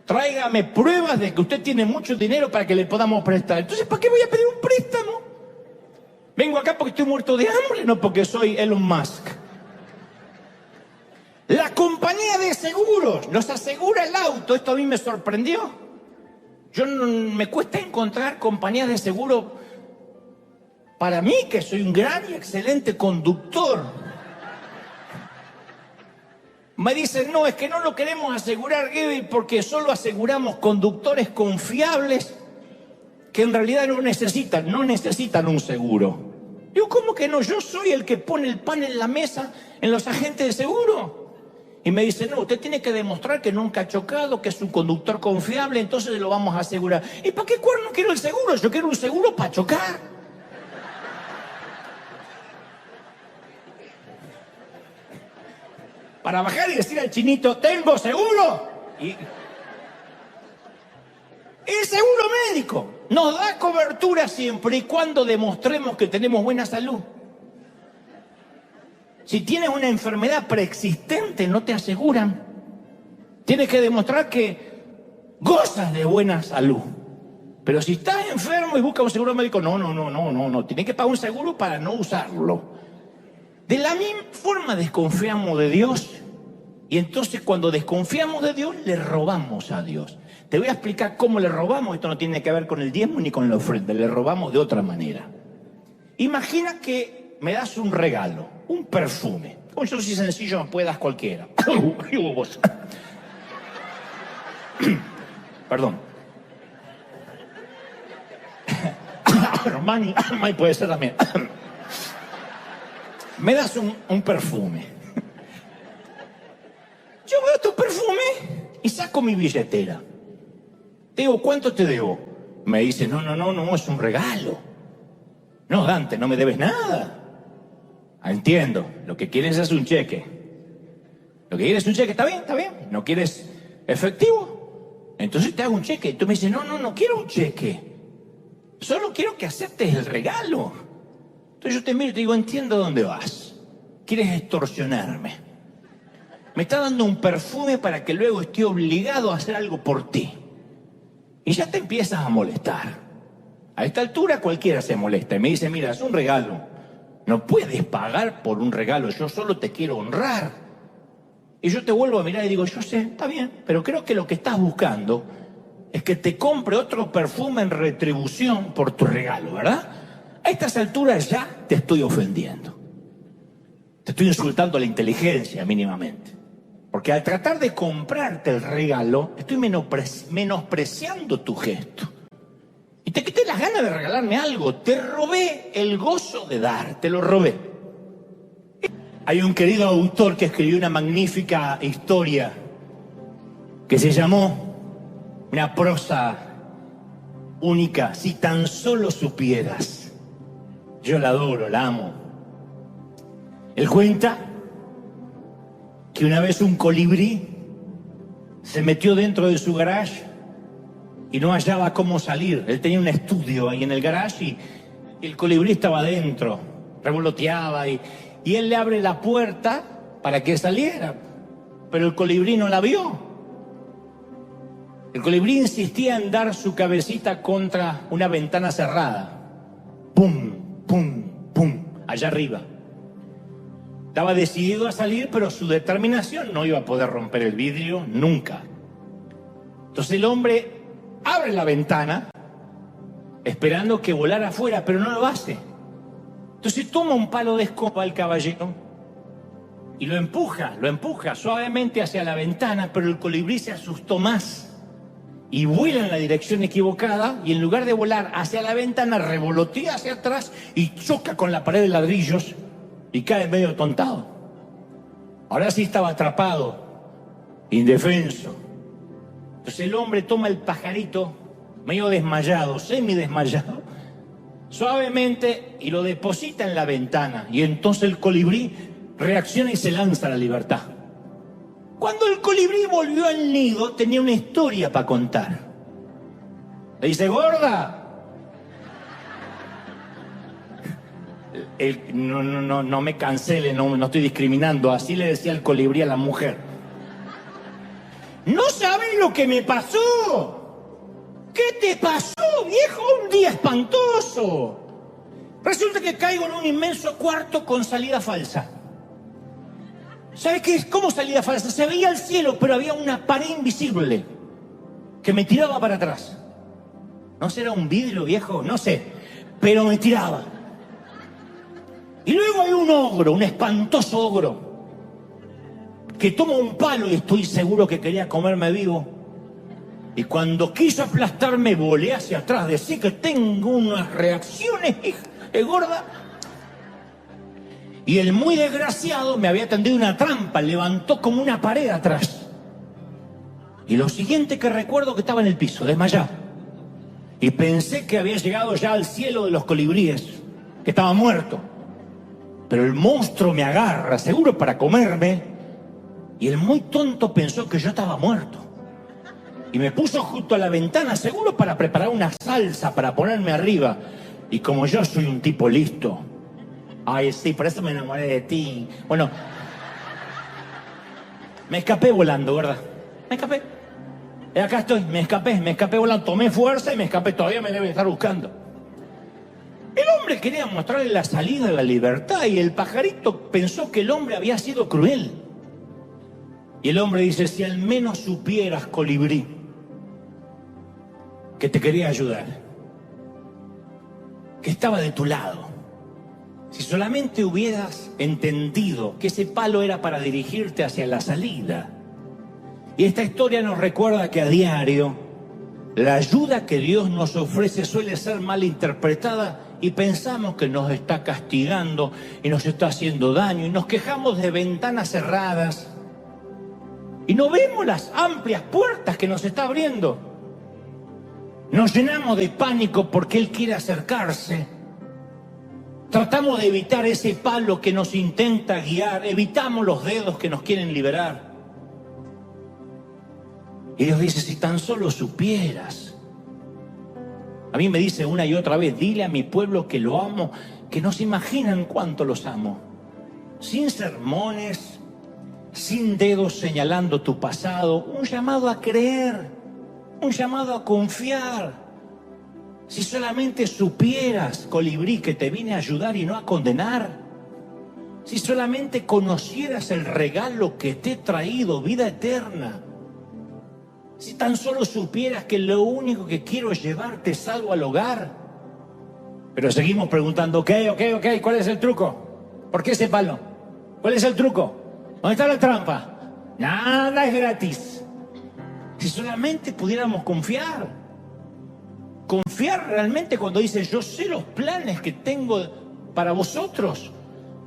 [SPEAKER 1] Tráigame pruebas de que usted tiene mucho dinero para que le podamos prestar. Entonces, ¿para qué voy a pedir un préstamo? Vengo acá porque estoy muerto de hambre, no porque soy Elon Musk. La compañía de seguros nos asegura el auto. Esto a mí me sorprendió. Me cuesta encontrar compañías de seguro para mí, que soy un gran y excelente conductor. Me dicen, no, es que no lo queremos asegurar, Gaby, porque solo aseguramos conductores confiables que en realidad no necesitan un seguro. Digo, ¿cómo que no? Yo soy el que pone el pan en la mesa en los agentes de seguro. Y me dicen, no, usted tiene que demostrar que nunca ha chocado, que es un conductor confiable, entonces lo vamos a asegurar. ¿Y para qué cuerno quiero el seguro? Yo quiero un seguro para chocar. Para bajar y decir al chinito, ¿tengo seguro? Y el seguro médico nos da cobertura siempre y cuando demostremos que tenemos buena salud. Si tienes una enfermedad preexistente, no te aseguran. Tienes que demostrar que gozas de buena salud. Pero si estás enfermo y buscas un seguro médico, no. Tienes que pagar un seguro para no usarlo. De la misma forma desconfiamos de Dios. Y entonces cuando desconfiamos de Dios, le robamos a Dios. Te voy a explicar cómo le robamos. Esto no tiene que ver con el diezmo ni con la ofrenda. Le robamos de otra manera. Imagina que me das un regalo, un perfume. Con eso sí sencillo me puedes dar cualquiera. Perdón. Armani puede ser también. Me das un perfume. Yo veo tu perfume y saco mi billetera. Te digo, ¿cuánto te debo? Me dice, no, es un regalo. No, Dante, no me debes nada. Entiendo, lo que quieres es un cheque. Lo que quieres es un cheque, está bien. ¿No quieres efectivo? Entonces te hago un cheque. Tú me dices, no quiero un cheque. Solo quiero que aceptes el regalo. Entonces yo te miro y te digo, entiendo dónde vas. Quieres extorsionarme. Me está dando un perfume para que luego esté obligado a hacer algo por ti. Y ya te empiezas a molestar. A esta altura cualquiera se molesta y me dice, mira, es un regalo. No puedes pagar por un regalo, yo solo te quiero honrar. Y yo te vuelvo a mirar y digo, yo sé, está bien, pero creo que lo que estás buscando es que te compre otro perfume en retribución por tu regalo, ¿verdad? A estas alturas ya te estoy ofendiendo. Te estoy insultando a la inteligencia mínimamente. Porque al tratar de comprarte el regalo, estoy menospreciando tu gesto. Y te quité las ganas de regalarme algo. Te robé el gozo de dar, te lo robé. Hay un querido autor que escribió una magnífica historia que se llamó Una prosa única, si tan solo supieras. Yo la adoro, la amo. Él cuenta que una vez un colibrí se metió dentro de su garage y no hallaba cómo salir. Él tenía un estudio ahí en el garage y el colibrí estaba adentro, revoloteaba y él le abre la puerta para que saliera, pero el colibrí no la vio. El colibrí insistía en dar su cabecita contra una ventana cerrada. ¡Pum, pum, pum! Allá arriba. Estaba decidido a salir, pero su determinación no iba a poder romper el vidrio nunca. Entonces el hombre abre la ventana esperando que volara afuera, pero no lo hace. Entonces toma un palo de escoba al caballero y lo empuja suavemente hacia la ventana, pero el colibrí se asustó más y vuela en la dirección equivocada y en lugar de volar hacia la ventana revolotea hacia atrás y choca con la pared de ladrillos y cae medio tontado. Ahora sí estaba atrapado, indefenso. Entonces el hombre toma el pajarito, medio desmayado, semidesmayado, suavemente y lo deposita en la ventana. Y entonces el colibrí reacciona y se lanza a la libertad. Cuando el colibrí volvió al nido, tenía una historia para contar. Le dice, gorda, No me cancele, no estoy discriminando. Así le decía el colibrí a la mujer. No sabes lo que me pasó. ¿Qué te pasó, viejo? Un día espantoso. Resulta que caigo en un inmenso cuarto con salida falsa. ¿Sabes qué es? ¿Cómo salida falsa? Se veía el cielo, pero había una pared invisible que me tiraba para atrás. ¿No será un vidrio, viejo? No sé, pero me tiraba. Y luego hay un ogro, un espantoso ogro, que toma un palo y estoy seguro que quería comerme vivo. Y cuando quiso aplastarme, volé hacia atrás. Decía que tengo unas reacciones, gorda. Y el muy desgraciado me había tendido una trampa, levantó como una pared atrás. Y lo siguiente que recuerdo que estaba en el piso, desmayado. Y pensé que había llegado ya al cielo de los colibríes, que estaba muerto. Pero el monstruo me agarra, seguro para comerme. Y el muy tonto pensó que yo estaba muerto. Y me puso junto a la ventana, seguro para preparar una salsa para ponerme arriba. Y como yo soy un tipo listo... Ay, sí, por eso me enamoré de ti. Bueno, me escapé volando, ¿verdad? Me escapé. Y acá estoy, me escapé volando. Tomé fuerza y me escapé. Todavía me deben estar buscando. El hombre quería mostrarle la salida de la libertad y el pajarito pensó que el hombre había sido cruel. Y el hombre dice, si al menos supieras, colibrí, que te quería ayudar, que estaba de tu lado. Si solamente hubieras entendido que ese palo era para dirigirte hacia la salida. Y esta historia nos recuerda que a diario la ayuda que Dios nos ofrece suele ser mal interpretada y pensamos que nos está castigando y nos está haciendo daño y nos quejamos de ventanas cerradas y no vemos las amplias puertas que nos está abriendo. Nos llenamos de pánico porque Él quiere acercarse. Tratamos de evitar ese palo que nos intenta guiar, evitamos los dedos que nos quieren liberar. Y Dios dice, si tan solo supieras. A mí me dice una y otra vez, dile a mi pueblo que lo amo, que no se imaginan cuánto los amo. Sin sermones, sin dedos señalando tu pasado, un llamado a creer, un llamado a confiar. Si solamente supieras, colibrí, que te vine a ayudar y no a condenar. Si solamente conocieras el regalo que te he traído, vida eterna. Si tan solo supieras que lo único que quiero es llevarte salvo al hogar. Pero seguimos preguntando, ok, ¿cuál es el truco? ¿Por qué ese palo? ¿Cuál es el truco? ¿Dónde está la trampa? Nada es gratis. Si solamente pudiéramos confiar. Confiar realmente cuando dice, yo sé los planes que tengo para vosotros.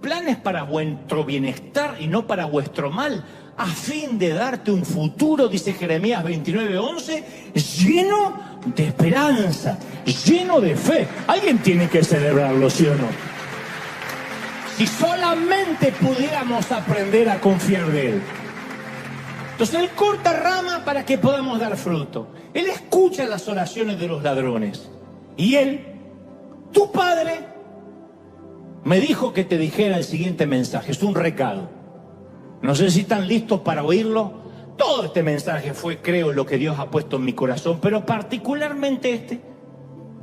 [SPEAKER 1] Planes para vuestro bienestar y no para vuestro mal. A fin de darte un futuro, dice Jeremías 29:11, lleno de esperanza, lleno de fe. Alguien tiene que celebrarlo, ¿sí o no? Si solamente pudiéramos aprender a confiar de Él. Entonces Él corta rama para que podamos dar fruto. Él escucha las oraciones de los ladrones. Y Él, tu Padre, me dijo que te dijera el siguiente mensaje. Es un recado. No sé si están listos para oírlo. Todo este mensaje fue, creo, lo que Dios ha puesto en mi corazón. Pero particularmente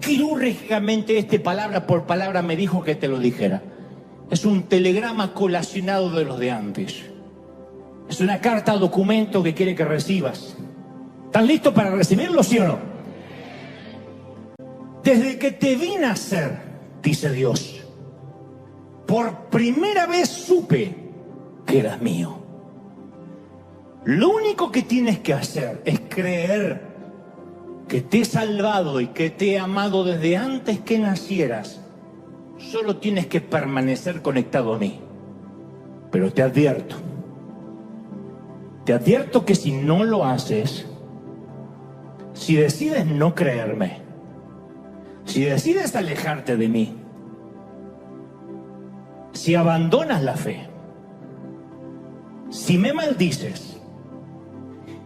[SPEAKER 1] quirúrgicamente palabra por palabra me dijo que te lo dijera. Es un telegrama colacionado de los de antes. Es una carta documento que quiere que recibas. ¿Están listos para recibirlo, sí o no? Desde que te vi nacer, dice Dios, por primera vez supe que eras mío. Lo único que tienes que hacer es creer que te he salvado y que te he amado desde antes que nacieras. Solo tienes que permanecer conectado a mí. Pero te advierto que si no lo haces, si decides no creerme, si decides alejarte de mí, si abandonas la fe, si me maldices,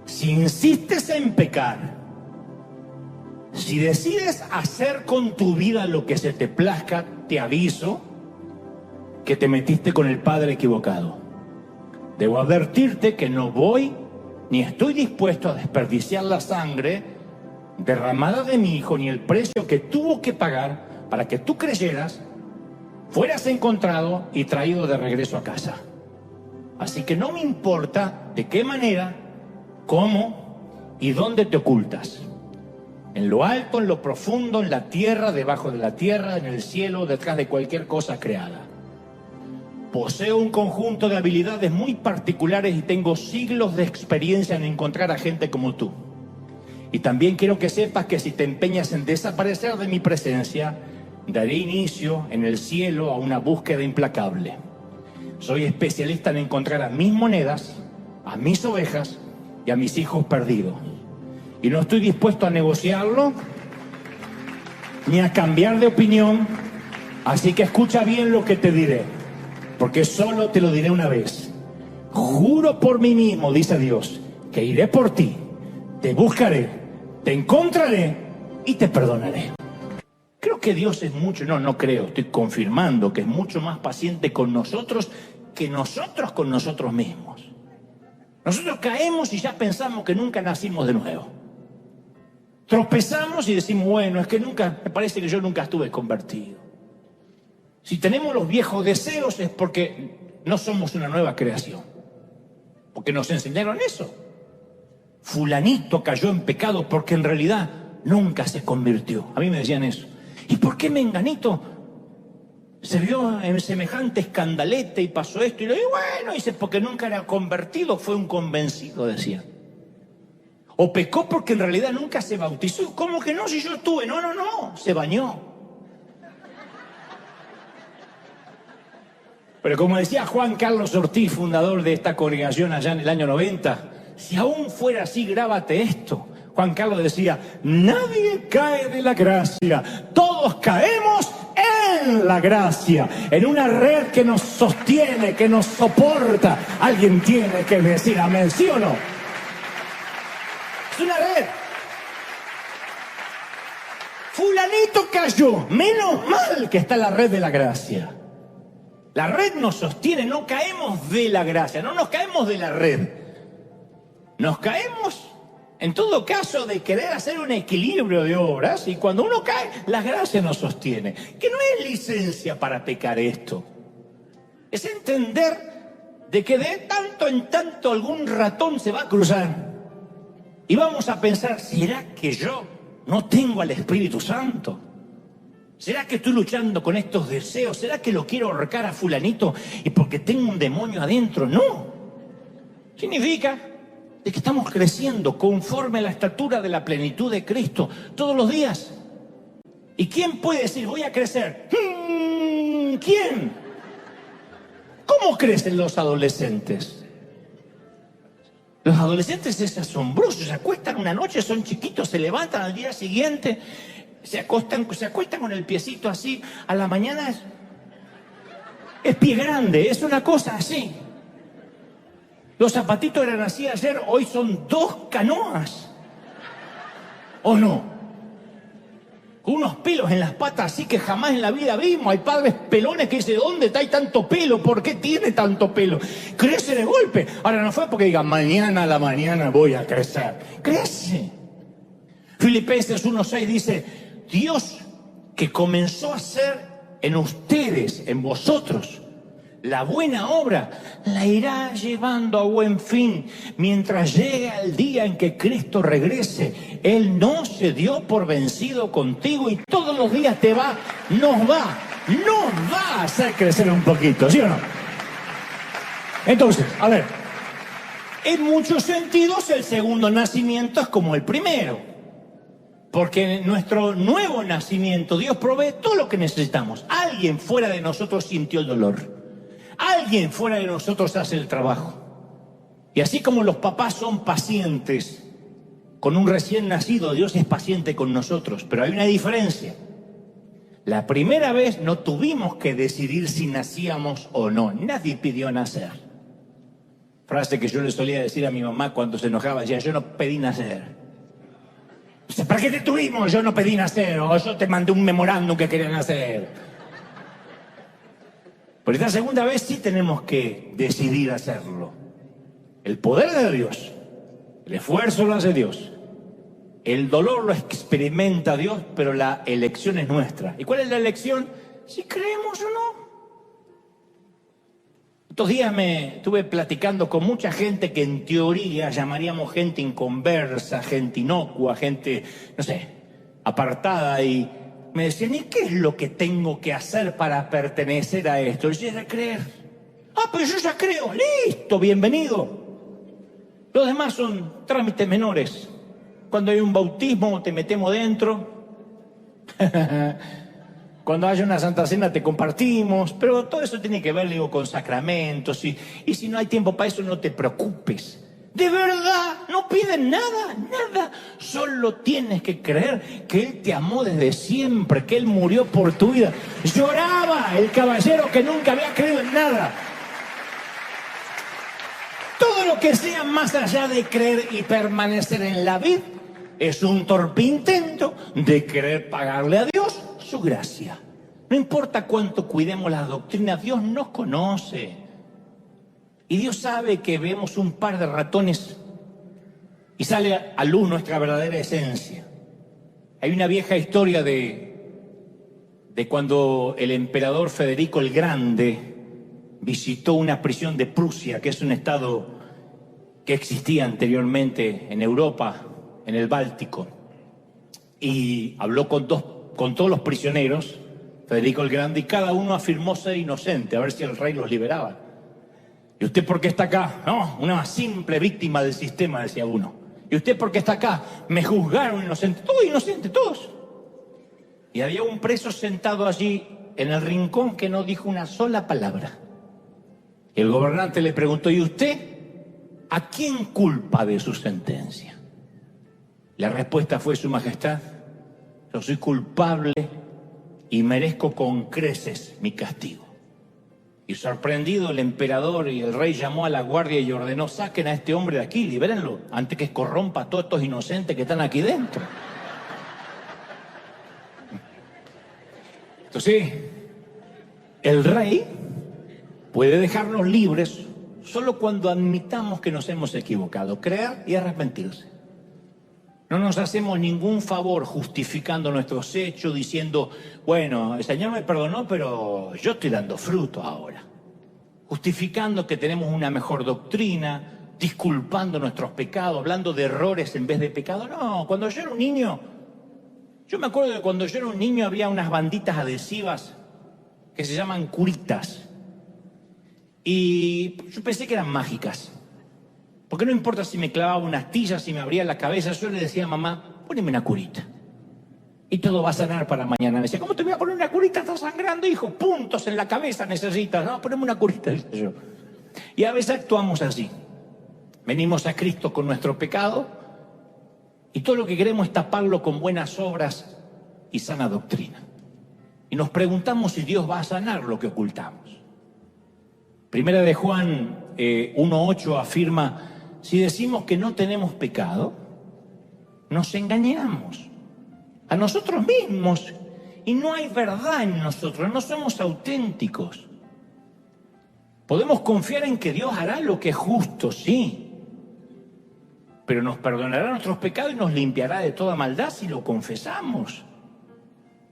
[SPEAKER 1] si insistes en pecar, si decides hacer con tu vida lo que se te plazca, te aviso que te metiste con el padre equivocado. Debo advertirte que no voy ni estoy dispuesto a desperdiciar la sangre derramada de mi hijo, ni el precio que tuvo que pagar para que tú creyeras, fueras encontrado y traído de regreso a casa. Así que no me importa de qué manera, cómo y dónde te ocultas. En lo alto, en lo profundo, en la tierra, debajo de la tierra, en el cielo, detrás de cualquier cosa creada. Poseo un conjunto de habilidades muy particulares y tengo siglos de experiencia en encontrar a gente como tú. Y también quiero que sepas que si te empeñas en desaparecer de mi presencia, daré inicio en el cielo a una búsqueda implacable. Soy especialista en encontrar a mis monedas, a mis ovejas y a mis hijos perdidos. Y no estoy dispuesto a negociarlo ni a cambiar de opinión. Así que escucha bien lo que te diré, porque solo te lo diré una vez. Juro por mí mismo, dice Dios, que iré por ti, te buscaré, te encontraré y te perdonaré. Creo que Dios es mucho, no creo, estoy confirmando que es mucho más paciente con nosotros que nosotros con nosotros mismos. Nosotros caemos y ya pensamos que nunca nacimos de nuevo. Tropezamos y decimos, bueno, es que nunca, me parece que yo nunca estuve convertido. Si tenemos los viejos deseos es porque no somos una nueva creación. Porque nos enseñaron eso. Fulanito cayó en pecado porque en realidad nunca se convirtió. A mí me decían eso. ¿Y por qué Menganito se vio en semejante escandalete y pasó esto? Y le digo, bueno, dice, porque nunca era convertido, fue un convencido, decía. O pecó porque en realidad nunca se bautizó. ¿Cómo que no? Si yo estuve. No, se bañó. Pero como decía Juan Carlos Ortiz, fundador de esta congregación allá en el año 90, si aún fuera así, grábate esto. Juan Carlos decía, nadie cae de la gracia, todos caemos en la gracia, en una red que nos sostiene, que nos soporta. Alguien tiene que decir amén, ¿sí o no? Es una red. Fulanito cayó, menos mal que está la red de la gracia. La red nos sostiene, no caemos de la gracia, no nos caemos de la red. Nos caemos, en todo caso, de querer hacer un equilibrio de obras, y cuando uno cae, la gracia nos sostiene. Que no es licencia para pecar esto. Es entender de que de tanto en tanto algún ratón se va a cruzar. Y vamos a pensar, ¿será que yo no tengo al Espíritu Santo? ¿Será que estoy luchando con estos deseos? ¿Será que lo quiero ahorcar a fulanito y porque tengo un demonio adentro? No. Significa de que estamos creciendo conforme a la estatura de la plenitud de Cristo todos los días. ¿Y quién puede decir, voy a crecer? ¿Quién? ¿Cómo crecen los adolescentes? Los adolescentes es asombroso. Se acuestan una noche, son chiquitos, se levantan al día siguiente, se acuestan con el piecito así, a la mañana es pie grande, es una cosa así. Los zapatitos eran así ayer, hoy son 2 canoas. ¿O no? Con unos pelos en las patas así que jamás en la vida vimos. Hay padres pelones que dicen, ¿dónde hay tanto pelo? ¿Por qué tiene tanto pelo? Crece de golpe. Ahora no fue porque digan, mañana a la mañana voy a crecer. Crece. Filipenses 1:6 dice, Dios que comenzó a hacer en ustedes, en vosotros, la buena obra, la irá llevando a buen fin mientras llegue el día en que Cristo regrese. Él no se dio por vencido contigo y todos los días nos va a hacer crecer un poquito, ¿sí o no? Entonces, a ver, en muchos sentidos el segundo nacimiento es como el primero. Porque en nuestro nuevo nacimiento Dios provee todo lo que necesitamos. Alguien fuera de nosotros sintió el dolor. Alguien fuera de nosotros hace el trabajo. Y así como los papás son pacientes con un recién nacido, Dios es paciente con nosotros. Pero hay una diferencia. La primera vez no tuvimos que decidir si nacíamos o no. Nadie pidió nacer. Frase que yo le solía decir a mi mamá cuando se enojaba. Decía, yo no pedí nacer. ¿Para qué te tuvimos? Yo no pedí nacer, o yo te mandé un memorándum que quería nacer. Pero esta segunda vez sí tenemos que decidir hacerlo. El poder de Dios, el esfuerzo lo hace Dios, el dolor lo experimenta Dios, pero la elección es nuestra. ¿Y cuál es la elección? Si creemos o no. Estos días me estuve platicando con mucha gente que en teoría llamaríamos gente inconversa, gente inocua, gente, no sé, apartada, y me decían, ¿y qué es lo que tengo que hacer para pertenecer a esto? Yo decía, creer. Ah, pero yo ya creo. Listo, bienvenido. Los demás son trámites menores. Cuando hay un bautismo te metemos dentro. Cuando haya una Santa Cena te compartimos. Pero todo eso tiene que ver, digo, con sacramentos. Y si no hay tiempo para eso, no te preocupes. De verdad, no piden nada, nada. Solo tienes que creer que Él te amó desde siempre, que Él murió por tu vida. Lloraba el caballero que nunca había creído en nada. Todo lo que sea más allá de creer y permanecer en la vida es un torpe intento de querer pagarle a Dios su gracia. No importa cuánto cuidemos las doctrinas, Dios nos conoce. Y Dios sabe que vemos un par de ratones y sale a luz nuestra verdadera esencia. Hay una vieja historia de cuando el emperador Federico el Grande visitó una prisión de Prusia, que es un estado que existía anteriormente en Europa, en el Báltico, y habló con todos los prisioneros, Federico el Grande, y cada uno afirmó ser inocente, a ver si el rey los liberaba. ¿Y usted por qué está acá? No, una simple víctima del sistema, decía uno. ¿Y usted por qué está acá? Me juzgaron inocente. Todos inocentes, todos. Y había un preso sentado allí en el rincón que no dijo una sola palabra. Y el gobernante le preguntó, ¿y usted a quién culpa de su sentencia? La respuesta fue, Su Majestad, yo soy culpable y merezco con creces mi castigo. Y sorprendido el emperador y el rey llamó a la guardia y ordenó, saquen a este hombre de aquí, libérenlo, antes que corrompa a todos estos inocentes que están aquí dentro. Entonces, el rey puede dejarnos libres solo cuando admitamos que nos hemos equivocado, creer y arrepentirse. No nos hacemos ningún favor justificando nuestros hechos, diciendo, bueno, el Señor me perdonó, pero yo estoy dando fruto ahora. Justificando que tenemos una mejor doctrina, disculpando nuestros pecados, hablando de errores en vez de pecados. No, cuando yo era un niño, yo me acuerdo que cuando yo era un niño había unas banditas adhesivas que se llaman curitas. Y yo pensé que eran mágicas. Porque no importa si me clavaba una astilla, si me abría la cabeza, yo le decía a mamá, poneme una curita. Y todo va a sanar para mañana. Me decía, ¿cómo te voy a poner una curita? Estás sangrando, hijo. Puntos en la cabeza necesitas. No, poneme una curita, dice yo. Y a veces actuamos así. Venimos a Cristo con nuestro pecado y todo lo que queremos es taparlo con buenas obras y sana doctrina. Y nos preguntamos si Dios va a sanar lo que ocultamos. Primera de Juan 1:8 afirma, si decimos que no tenemos pecado, nos engañamos a nosotros mismos y no hay verdad en nosotros, no somos auténticos. Podemos confiar en que Dios hará lo que es justo, sí, pero nos perdonará nuestros pecados y nos limpiará de toda maldad si lo confesamos.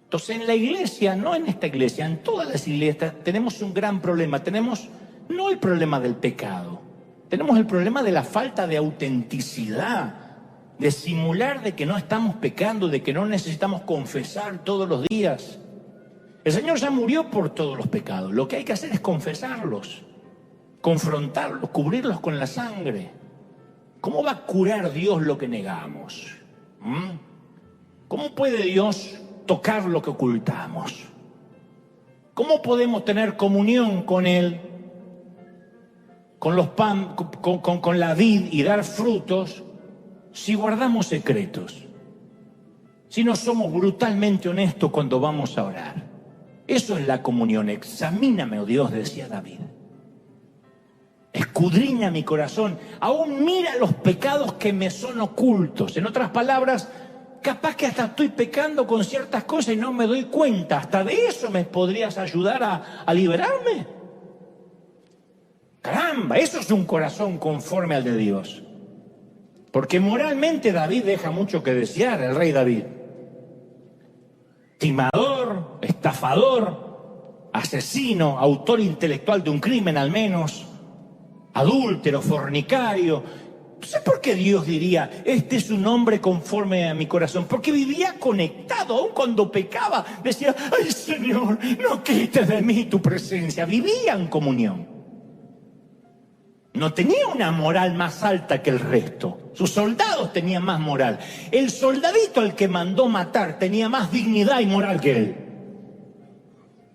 [SPEAKER 1] Entonces en la iglesia, no en esta iglesia, en todas las iglesias tenemos un gran problema. Tenemos no el problema del pecado, tenemos el problema de la falta de autenticidad, de simular de que no estamos pecando, de que no necesitamos confesar todos los días. El Señor ya murió por todos los pecados, lo que hay que hacer es confesarlos, confrontarlos, cubrirlos con la sangre. ¿Cómo va a curar Dios lo que negamos? ¿Cómo puede Dios tocar lo que ocultamos? ¿Cómo podemos tener comunión con Él, con la vid y dar frutos si guardamos secretos? Si no somos brutalmente honestos cuando vamos a orar. Eso es la comunión. Examíname, oh Dios, decía David. Escudriña mi corazón. Aún mira los pecados que me son ocultos. En otras palabras, capaz que hasta estoy pecando con ciertas cosas y no me doy cuenta. Hasta de eso me podrías ayudar a liberarme. Caramba, eso es un corazón conforme al de Dios. Porque moralmente David deja mucho que desear, el rey David. Timador, estafador, asesino, autor intelectual de un crimen al menos, adúltero, fornicario. No sé por qué Dios diría, este es un hombre conforme a mi corazón. Porque vivía conectado, aun cuando pecaba. Decía, ay Señor, no quites de mí tu presencia. Vivía en comunión. No tenía una moral más alta que el resto. Sus soldados tenían más moral. El soldadito al que mandó matar tenía más dignidad y moral que él.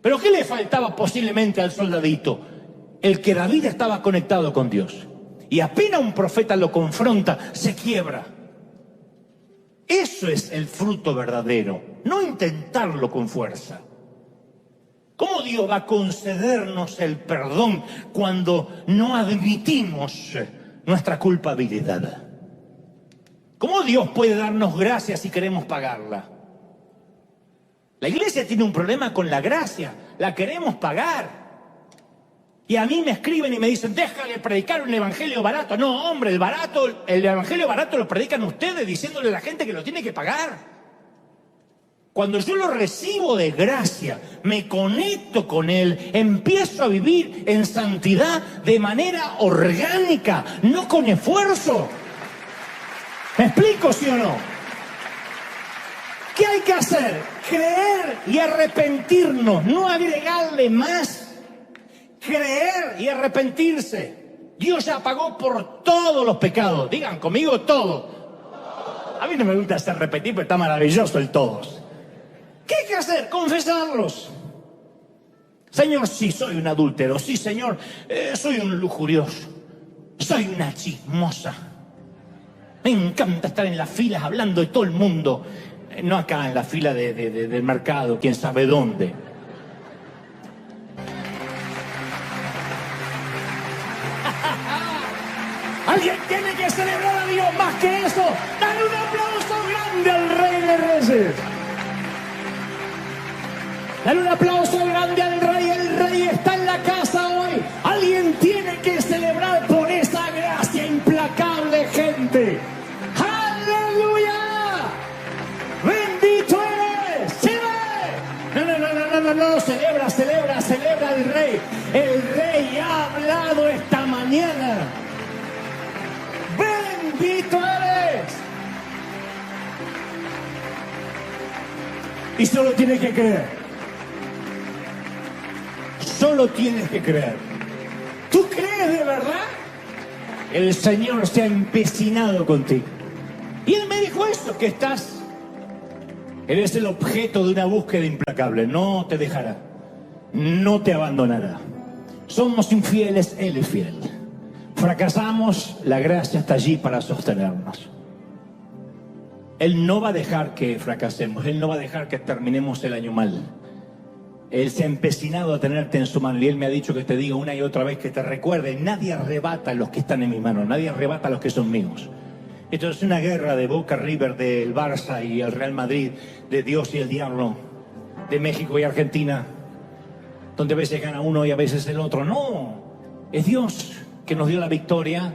[SPEAKER 1] ¿Pero qué le faltaba posiblemente al soldadito? El que David estaba conectado con Dios. Y apenas un profeta lo confronta, se quiebra. Eso es el fruto verdadero, no intentarlo con fuerza. ¿Cómo Dios va a concedernos el perdón cuando no admitimos nuestra culpabilidad? ¿Cómo Dios puede darnos gracia si queremos pagarla? La iglesia tiene un problema con la gracia, la queremos pagar. Y a mí me escriben y me dicen, déjale predicar un evangelio barato. No, hombre, el evangelio barato lo predican ustedes diciéndole a la gente que lo tiene que pagar. Cuando yo lo recibo de gracia, me conecto con Él, empiezo a vivir en santidad de manera orgánica, no con esfuerzo. ¿Me explico, sí o no? ¿Qué hay que hacer? Creer y arrepentirnos, no agregarle más. Creer y arrepentirse. Dios ya pagó por todos los pecados. Digan conmigo todo. A mí no me gusta hacer repetir, pero está maravilloso el todos. ¿Qué hay que hacer? Confesarlos. Señor, sí, soy un adúltero. Sí, Señor, soy un lujurioso. Soy una chismosa. Me encanta estar en las filas hablando de todo el mundo. No acá en la fila del mercado, quién sabe dónde. Alguien tiene que celebrar a Dios más que eso. Dale un aplauso grande al Rey de Reyes. Dale un aplauso grande al Rey. El Rey está en la casa hoy. Alguien tiene que celebrar por esa gracia implacable, gente. ¡Aleluya! ¡Bendito eres! ¡Sí! No, celebra el Rey. El Rey ha hablado esta mañana. ¡Bendito eres! Y solo tienes que creer. Solo tienes que creer. ¿Tú crees de verdad? El Señor se ha empecinado contigo. Y Él me dijo esto, que eres el objeto de una búsqueda implacable. No te dejará. No te abandonará. Somos infieles, Él es fiel. Fracasamos, la gracia está allí para sostenernos. Él no va a dejar que fracasemos. Él no va a dejar que terminemos el año mal. Él se ha empecinado a tenerte en su mano. Y Él me ha dicho que te diga una y otra vez, que te recuerde: nadie arrebata a los que están en mi mano. Nadie arrebata a los que son míos. Esto es una guerra de Boca River, del Barça y el Real Madrid, de Dios y el diablo, de México y Argentina, donde a veces gana uno y a veces el otro. No, es Dios que nos dio la victoria,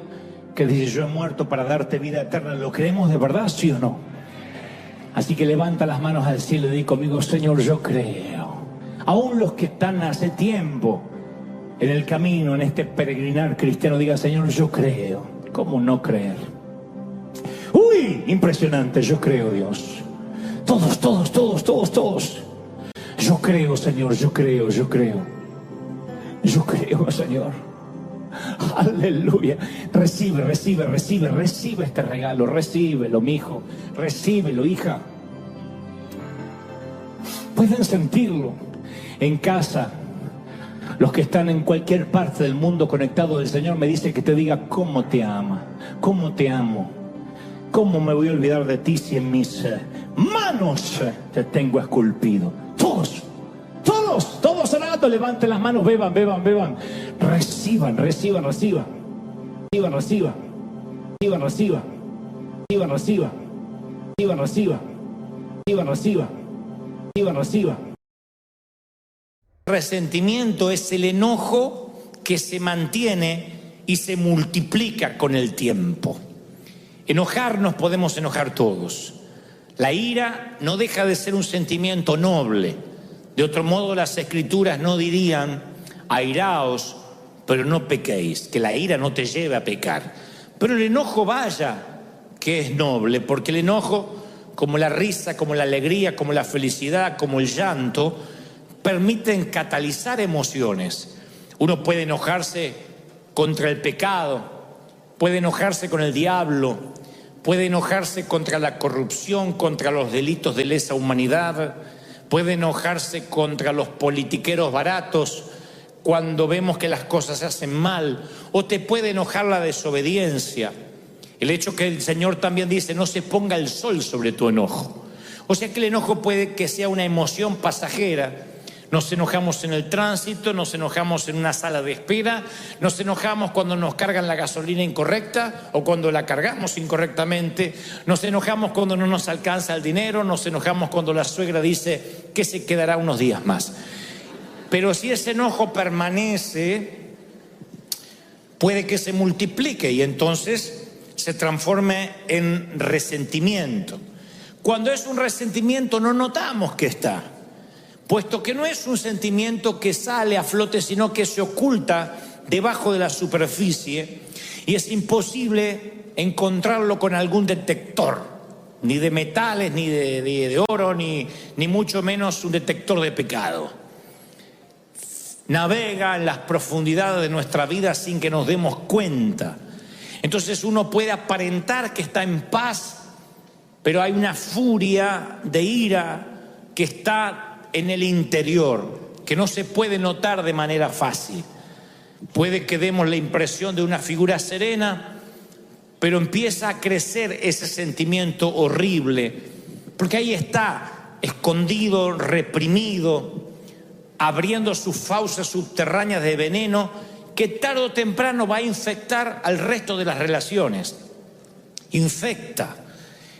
[SPEAKER 1] que dice: yo he muerto para darte vida eterna. ¿Lo creemos de verdad, sí o no? Así que levanta las manos al cielo y di conmigo: Señor, yo creo. Aún los que están hace tiempo en el camino, en este peregrinar cristiano, diga: Señor, yo creo. ¿Cómo no creer? ¡Uy! Impresionante, yo creo, Dios. Todos. Yo creo, Señor, yo creo. Yo creo, Señor. Aleluya. Recibe este regalo. Recíbelo, mi hijo. Recíbelo, hija. Pueden sentirlo en casa. Los que están en cualquier parte del mundo conectados, el Señor me dice que te diga cómo te ama, cómo te amo. ¿Cómo me voy a olvidar de ti si en mis manos te tengo esculpido? Todos al rato levanten las manos, beban. Reciban. Resentimiento es el enojo que se mantiene y se multiplica con el tiempo. Enojarnos podemos enojar todos. La ira no deja de ser un sentimiento noble. De otro modo, las Escrituras no dirían: airaos, pero no pequéis, que la ira no te lleve a pecar. Pero el enojo, vaya que es noble, porque el enojo, como la risa, como la alegría, como la felicidad, como el llanto, permiten catalizar emociones. Uno puede enojarse contra el pecado, puede enojarse con el diablo, puede enojarse contra la corrupción, contra los delitos de lesa humanidad, puede enojarse contra los politiqueros baratos cuando vemos que las cosas se hacen mal, o te puede enojar la desobediencia. El hecho que el Señor también dice: no se ponga el sol sobre tu enojo. O sea que el enojo puede que sea una emoción pasajera. Nos enojamos en el tránsito, nos enojamos en una sala de espera, nos enojamos cuando nos cargan la gasolina incorrecta o cuando la cargamos incorrectamente, nos enojamos cuando no nos alcanza el dinero, nos enojamos cuando la suegra dice que se quedará unos días más. Pero si ese enojo permanece, puede que se multiplique y entonces se transforme en resentimiento. Cuando es un resentimiento no notamos que está, puesto que no es un sentimiento que sale a flote, sino que se oculta debajo de la superficie y es imposible encontrarlo con algún detector, ni de metales, ni de oro, ni mucho menos un detector de pecado. Navega en las profundidades de nuestra vida sin que nos demos cuenta. Entonces uno puede aparentar que está en paz, pero hay una furia de ira que está en el interior, que no se puede notar de manera fácil. Puede que demos la impresión de una figura serena, pero empieza a crecer ese sentimiento horrible, porque ahí está, escondido, reprimido, abriendo sus fauces subterráneas de veneno que tarde o temprano va a infectar al resto de las relaciones. Infecta.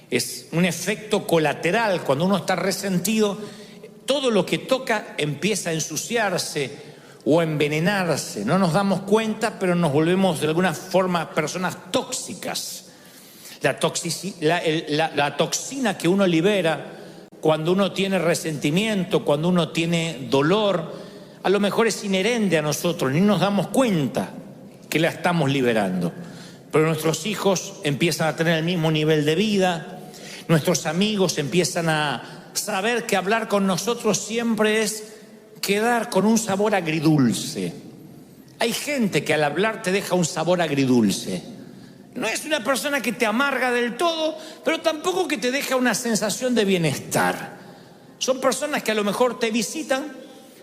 [SPEAKER 1] Es un efecto colateral. Cuando uno está resentido, todo lo que toca empieza a ensuciarse o a envenenarse. No nos damos cuenta, pero nos volvemos de alguna forma personas tóxicas. La toxina que uno libera cuando uno tiene resentimiento, cuando uno tiene dolor, a lo mejor es inherente a nosotros, ni nos damos cuenta que la estamos liberando. Pero nuestros hijos empiezan a tener el mismo nivel de vida, nuestros amigos empiezan a saber que hablar con nosotros siempre es quedar con un sabor agridulce. Hay gente que al hablar te deja un sabor agridulce. No es una persona que te amarga del todo, pero tampoco que te deja una sensación de bienestar. Son personas que a lo mejor te visitan,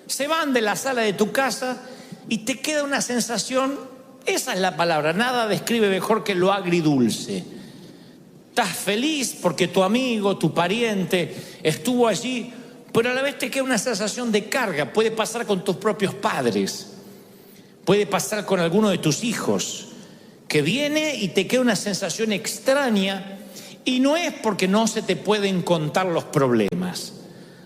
[SPEAKER 1] se van de la sala de tu casa y te queda una sensación, esa es la palabra, nada describe mejor que lo agridulce. Estás feliz porque tu amigo, tu pariente estuvo allí, pero a la vez te queda una sensación de carga. Puede pasar con tus propios padres, puede pasar con alguno de tus hijos, que viene y te queda una sensación extraña, y no es porque no se te pueden contar los problemas.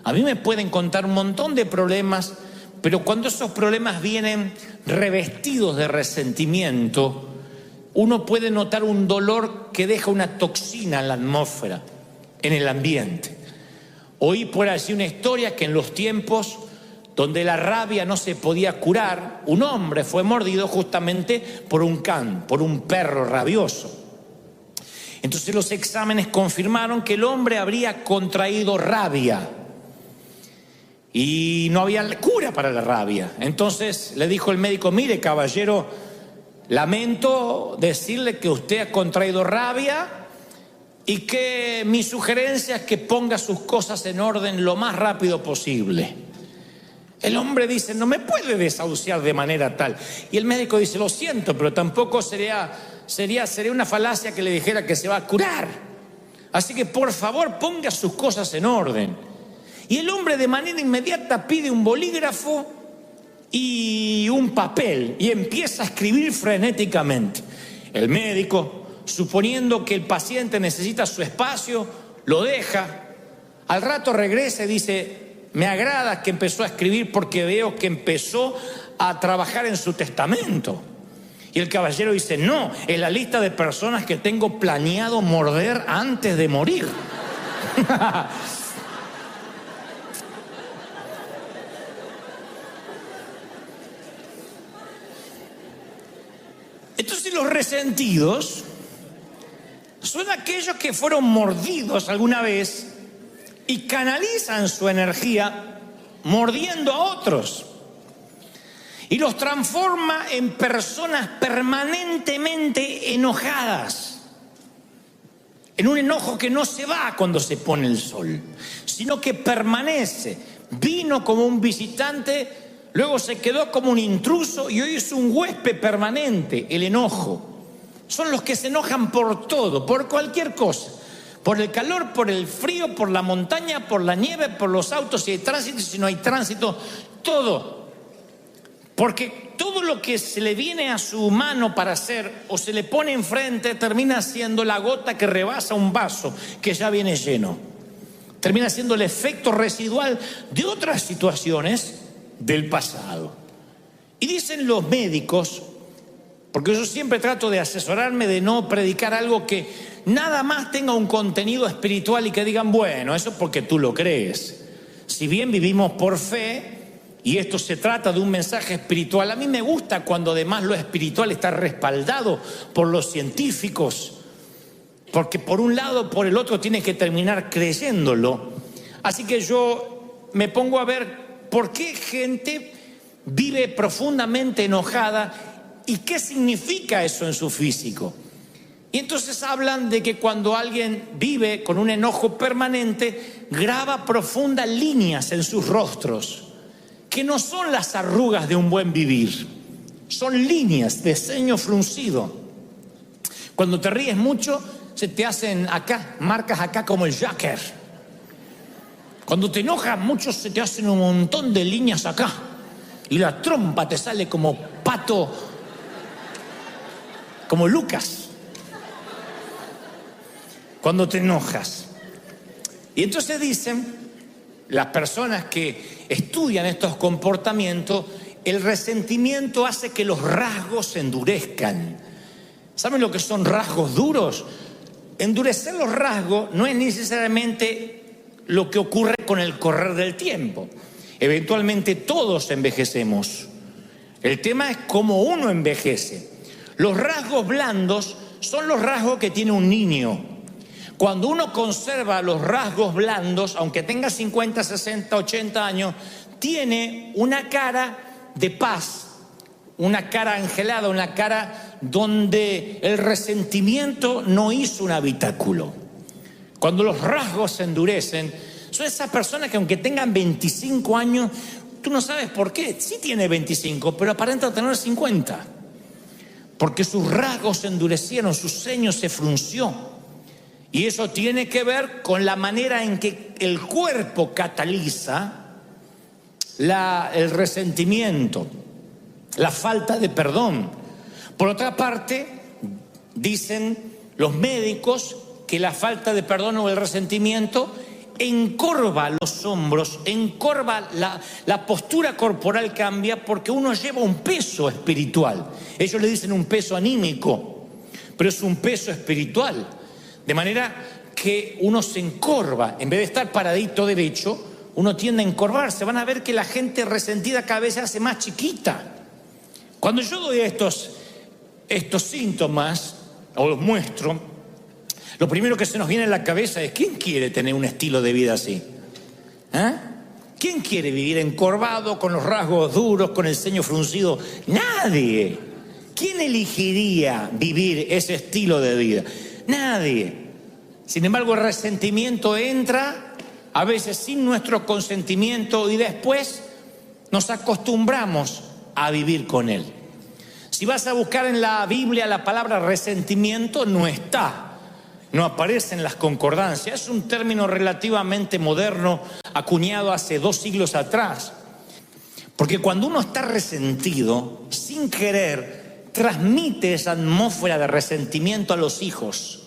[SPEAKER 1] A mí me pueden contar un montón de problemas, pero cuando esos problemas vienen revestidos de resentimiento, uno puede notar un dolor que deja una toxina en la atmósfera, en el ambiente. Oí por allí una historia que en los tiempos donde la rabia no se podía curar, un hombre fue mordido justamente por un can, por un perro rabioso. Entonces los exámenes confirmaron que el hombre habría contraído rabia y no había cura para la rabia. Entonces le dijo el médico: mire, caballero, lamento decirle que usted ha contraído rabia y que mi sugerencia es que ponga sus cosas en orden lo más rápido posible. El hombre dice: no me puede desahuciar de manera tal. Y el médico dice: lo siento, pero tampoco sería una falacia que le dijera que se va a curar. Así que por favor ponga sus cosas en orden. Y el hombre de manera inmediata pide un bolígrafo y un papel y empieza a escribir frenéticamente. El médico, suponiendo que el paciente necesita su espacio, lo deja. Al rato regresa y dice: me agrada que empezó a escribir porque veo que empezó a trabajar en su testamento. Y el caballero dice, no, es la lista de personas que tengo planeado morder antes de morir. Entonces los resentidos son aquellos que fueron mordidos alguna vez y canalizan su energía mordiendo a otros. Y los transforma en personas permanentemente enojadas. En un enojo que no se va cuando se pone el sol, sino que permanece. Vino como un visitante, luego se quedó como un intruso y hoy es un huésped permanente, el enojo. Son los que se enojan por todo, por cualquier cosa. Por el calor, por el frío, por la montaña, por la nieve, por los autos, si hay tránsito, si no hay tránsito, todo. Porque todo lo que se le viene a su mano para hacer o se le pone enfrente termina siendo la gota que rebasa un vaso que ya viene lleno. Termina siendo el efecto residual de otras situaciones del pasado. Y dicen los médicos, porque yo siempre trato de asesorarme de no predicar algo que nada más tenga un contenido espiritual y que digan, bueno, eso es porque tú lo crees. Si bien vivimos por fe y esto se trata de un mensaje espiritual, a mí me gusta cuando además lo espiritual está respaldado por los científicos, porque por un lado o por el otro tienes que terminar creyéndolo. Así que yo me pongo a ver por qué gente vive profundamente enojada y qué significa eso en su físico. Y entonces hablan de que cuando alguien vive con un enojo permanente, graba profundas líneas en sus rostros, que no son las arrugas de un buen vivir, son líneas de ceño fruncido. Cuando te ríes mucho, se te hacen acá, marcas acá como el Joker. Cuando te enojas mucho, se te hacen un montón de líneas acá. Y la trompa te sale como pato, como Lucas. Cuando te enojas. Y entonces dicen las personas que estudian estos comportamientos, el resentimiento hace que los rasgos se endurezcan. ¿Saben lo que son rasgos duros? Endurecer los rasgos no es necesariamente lo que ocurre con el correr del tiempo. Eventualmente todos envejecemos. El tema es cómo uno envejece. Los rasgos blandos son los rasgos que tiene un niño. Cuando uno conserva los rasgos blandos, aunque tenga 50, 60, 80 años, tiene una cara de paz, una cara angelada, una cara donde el resentimiento no hizo un habitáculo. Cuando los rasgos se endurecen, son esas personas que aunque tengan 25 años, tú no sabes por qué. Sí tiene 25, pero aparenta tener 50. Porque sus rasgos se endurecieron, su ceño se frunció. Y eso tiene que ver con la manera en que el cuerpo cataliza el resentimiento, la falta de perdón. Por otra parte, dicen los médicos que la falta de perdón o el resentimiento encorva los hombros, encorva la postura corporal cambia porque uno lleva un peso espiritual. Ellos le dicen un peso anímico, pero es un peso espiritual. De manera que uno se encorva, en vez de estar paradito derecho, uno tiende a encorvarse. Van a ver que la gente resentida cada vez se hace más chiquita. Cuando yo doy estos síntomas, o los muestro, lo primero que se nos viene a la cabeza es ¿quién quiere tener un estilo de vida así? ¿Quién quiere vivir encorvado, con los rasgos duros, con el ceño fruncido? Nadie. ¿Quién elegiría vivir ese estilo de vida? Nadie. Sin embargo, el resentimiento entra a veces sin nuestro consentimiento y después nos acostumbramos a vivir con él. Si vas a buscar en la Biblia la palabra resentimiento, no está, no aparece en las concordancias. Es un término relativamente moderno, acuñado hace 2 siglos atrás. Porque cuando uno está resentido, sin querer, transmite esa atmósfera de resentimiento a los hijos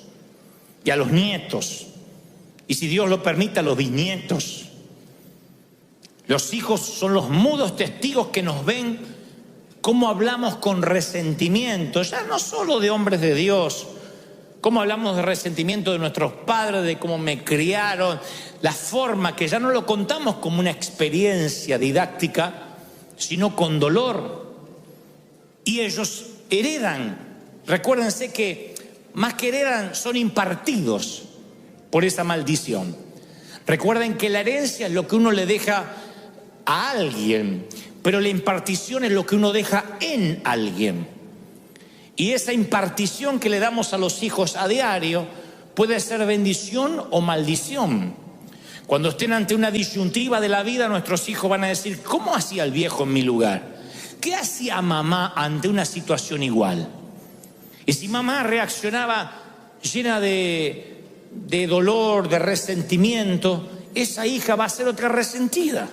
[SPEAKER 1] y a los nietos, y si Dios lo permite, a los bisnietos. Los hijos son los mudos testigos que nos ven cómo hablamos con resentimiento, ya no solo de hombres de Dios, cómo hablamos de resentimiento de nuestros padres, de cómo me criaron, la forma que ya no lo contamos como una experiencia didáctica, sino con dolor. Y ellos heredan, recuérdense que más que heredan, son impartidos por esa maldición. Recuerden que la herencia es lo que uno le deja a alguien, pero la impartición es lo que uno deja en alguien. Y esa impartición que le damos a los hijos a diario puede ser bendición o maldición. Cuando estén ante una disyuntiva de la vida, nuestros hijos van a decir: ¿cómo hacía el viejo en mi lugar? ¿Qué hacía mamá ante una situación igual? Y si mamá reaccionaba llena de dolor, de resentimiento, esa hija va a ser otra resentida.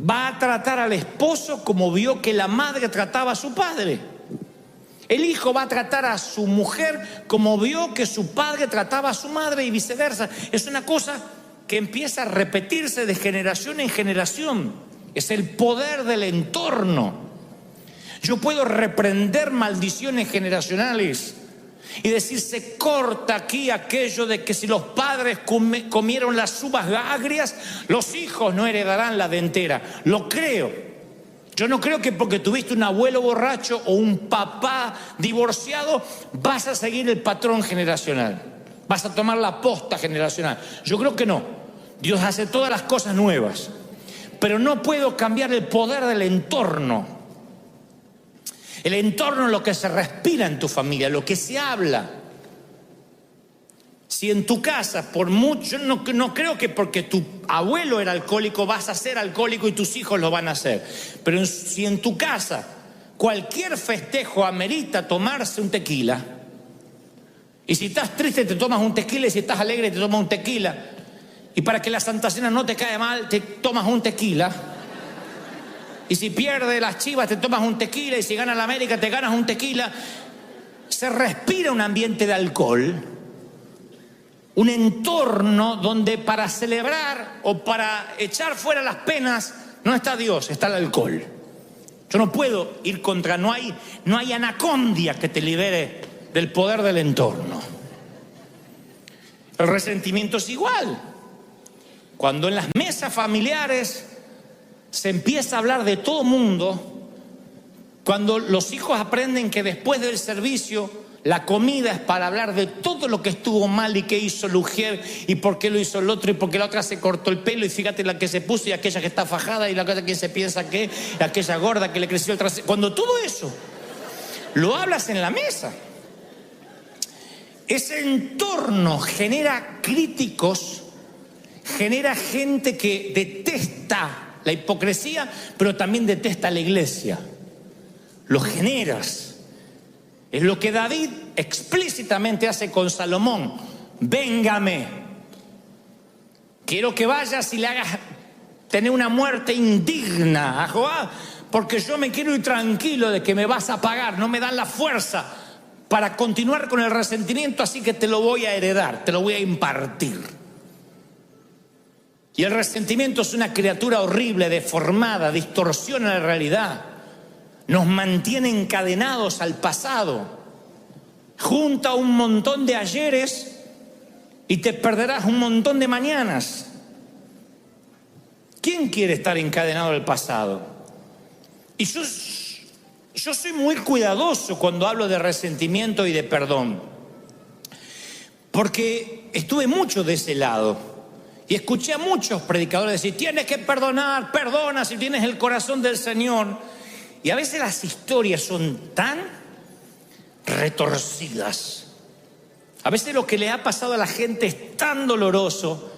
[SPEAKER 1] Va a tratar al esposo como vio que la madre trataba a su padre. El hijo va a tratar a su mujer como vio que su padre trataba a su madre y viceversa. Es una cosa que empieza a repetirse de generación en generación. Es el poder del entorno. Yo puedo reprender maldiciones generacionales y decir: se corta aquí aquello de que si los padres comieron las uvas agrias, los hijos no heredarán la dentera. Lo creo. Yo no creo que porque tuviste un abuelo borracho o un papá divorciado vas a seguir el patrón generacional, vas a tomar la posta generacional. Yo creo que no. Dios hace todas las cosas nuevas, pero no puedo cambiar el poder del entorno. El entorno es lo que se respira en tu familia, lo que se habla. Si en tu casa, por mucho, no creo que porque tu abuelo era alcohólico vas a ser alcohólico y tus hijos lo van a hacer. Pero si en tu casa cualquier festejo amerita tomarse un tequila, y si estás triste te tomas un tequila, y si estás alegre te tomas un tequila, y para que la Santa Cena no te caiga mal te tomas un tequila, y si pierdes las Chivas te tomas un tequila, y si gana la América te ganas un tequila. Se respira un ambiente de alcohol. Un entorno donde para celebrar o para echar fuera las penas no está Dios, está el alcohol. Yo no puedo ir contra, no hay anacondia que te libere del poder del entorno. El resentimiento es igual. Cuando en las mesas familiares se empieza a hablar de todo mundo, cuando los hijos aprenden que después del servicio la comida es para hablar de todo lo que estuvo mal y qué hizo el ujier y por qué lo hizo el otro y por qué la otra se cortó el pelo y fíjate la que se puso y aquella que está fajada y la cosa que se piensa que y aquella gorda que le creció el trasero. Cuando todo eso lo hablas en la mesa, ese entorno genera críticos, genera gente que detesta la hipocresía, pero también detesta la iglesia. Lo generas. Es lo que David explícitamente hace con Salomón. Véngame. Quiero que vayas y le hagas tener una muerte indigna a Joab, porque yo me quiero ir tranquilo de que me vas a pagar. No me dan la fuerza para continuar con el resentimiento, así que te lo voy a heredar, te lo voy a impartir. Y el resentimiento es una criatura horrible, deformada, distorsiona la realidad. Nos mantiene encadenados al pasado. Junta un montón de ayeres y te perderás un montón de mañanas. ¿Quién quiere estar encadenado al pasado? Y yo soy muy cuidadoso cuando hablo de resentimiento y de perdón, porque estuve mucho de ese lado y escuché a muchos predicadores decir: tienes que perdonar, perdona si tienes el corazón del Señor. Y a veces las historias son tan retorcidas. A veces lo que le ha pasado a la gente es tan doloroso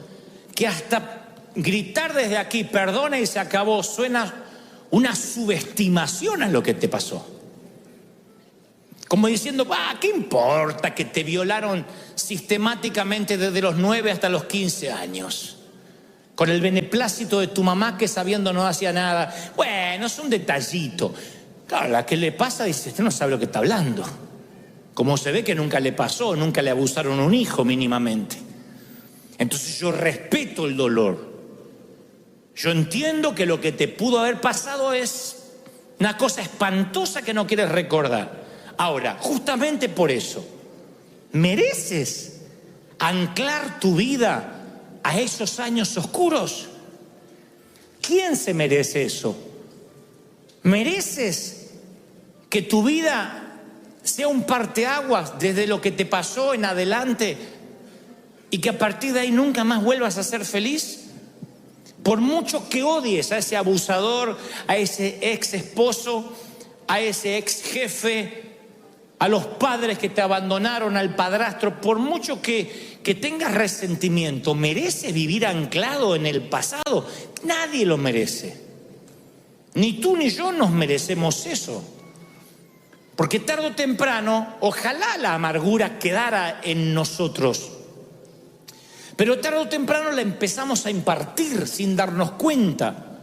[SPEAKER 1] que hasta gritar desde aquí, perdona y se acabó, suena una subestimación a lo que te pasó. Como diciendo: ¿qué importa que te violaron sistemáticamente desde los 9 hasta los 15 años? Con el beneplácito de tu mamá que sabiendo no hacía nada. Bueno, es un detallito. Claro, la que le pasa dice: usted no sabe lo que está hablando. Como se ve que nunca le pasó, nunca le abusaron a un hijo mínimamente. Entonces yo respeto el dolor. Yo entiendo que lo que te pudo haber pasado es una cosa espantosa que no quieres recordar. Ahora, justamente por eso, ¿mereces anclar tu vida a esos años oscuros? ¿Quién se merece eso? ¿Mereces que tu vida sea un parteaguas desde lo que te pasó en adelante y que a partir de ahí nunca más vuelvas a ser feliz? Por mucho que odies a ese abusador, a ese ex esposo, a ese ex jefe, a los padres que te abandonaron, al padrastro, por mucho que tengas resentimiento, ¿mereces vivir anclado en el pasado? Nadie lo merece. Ni tú ni yo nos merecemos eso. Porque tarde o temprano, ojalá la amargura quedara en nosotros. Pero tarde o temprano la empezamos a impartir sin darnos cuenta.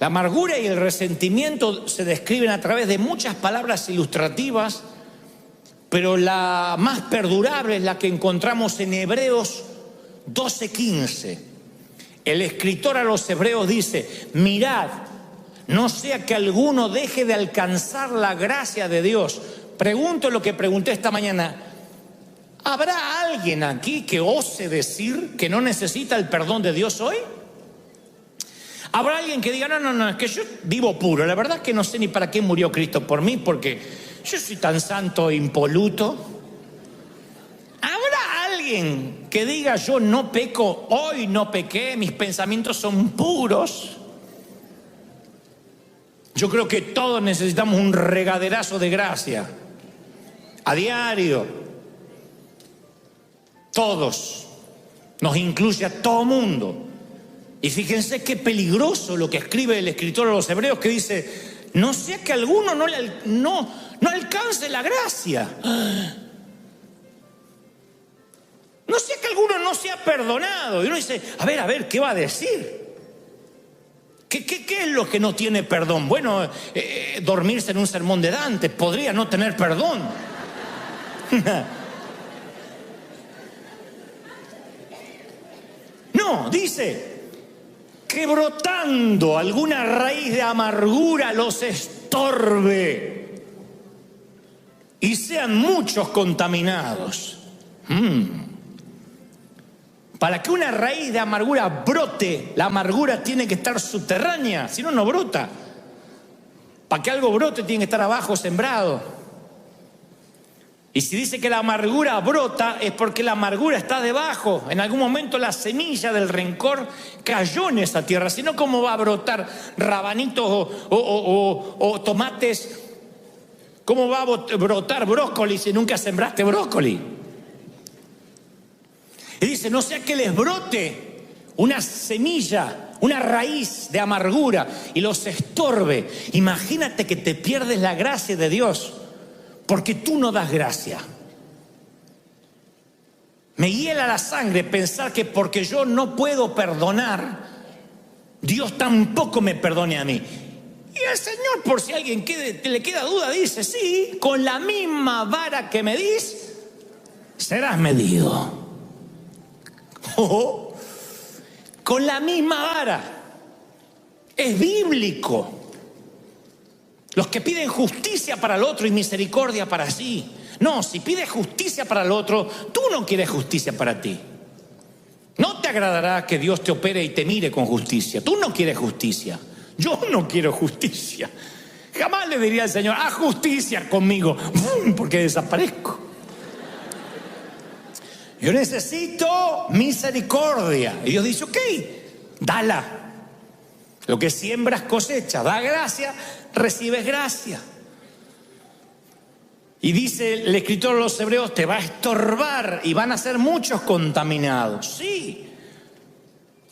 [SPEAKER 1] La amargura y el resentimiento se describen a través de muchas palabras ilustrativas, pero la más perdurable es la que encontramos en Hebreos 12:15. El escritor a los hebreos dice: mirad, no sea que alguno deje de alcanzar la gracia de Dios. Pregunto lo que pregunté esta mañana: ¿habrá alguien aquí que ose decir que no necesita el perdón de Dios hoy? ¿Habrá alguien que diga, no, es que yo vivo puro, la verdad es que no sé ni para qué murió Cristo por mí, porque yo soy tan santo e impoluto? ¿Habrá alguien que diga, yo no peco, hoy no pequé, mis pensamientos son puros? Yo creo que todos necesitamos un regaderazo de gracia a diario. Todos, nos incluye a todo mundo. Y fíjense qué peligroso lo que escribe el escritor a los hebreos, que dice: no sea que alguno no alcance la gracia. No sea que alguno no sea perdonado. Y uno dice, a ver, ¿qué va a decir? ¿Qué es lo que no tiene perdón? Bueno, dormirse en un sermón de Dante podría no tener perdón. No, dice que brotando alguna raíz de amargura los estorbe y sean muchos contaminados. Para que una raíz de amargura brote, la amargura tiene que estar subterránea, si no, no brota. Para que algo brote tiene que estar abajo sembrado. Y si dice que la amargura brota, es porque la amargura está debajo. En algún momento la semilla del rencor cayó en esa tierra. Si no, ¿cómo va a brotar rabanitos o tomates? ¿Cómo va a brotar brócoli si nunca sembraste brócoli? Y dice, no sea que les brote una semilla, una raíz de amargura y los estorbe. Imagínate que te pierdes la gracia de Dios porque tú no das gracia. Me hiela la sangre pensar que porque yo no puedo perdonar, Dios tampoco me perdone a mí. Y el Señor, por si a alguien le queda duda, dice, sí, con la misma vara que medís, serás medido. Con la misma vara. Es bíblico. Los que piden justicia para el otro y misericordia para sí. No, si pides justicia para el otro, tú no quieres justicia para ti. No te agradará que Dios te opere y te mire con justicia. Tú no quieres justicia. Yo no quiero justicia. Jamás le diría al Señor, haz justicia conmigo, porque desaparezco. Yo necesito misericordia. Y Dios dice, ok, dala. Lo que siembras cosecha, da gracia, recibes gracia. Y dice el escritor de los hebreos, te va a estorbar y van a ser muchos contaminados. Sí,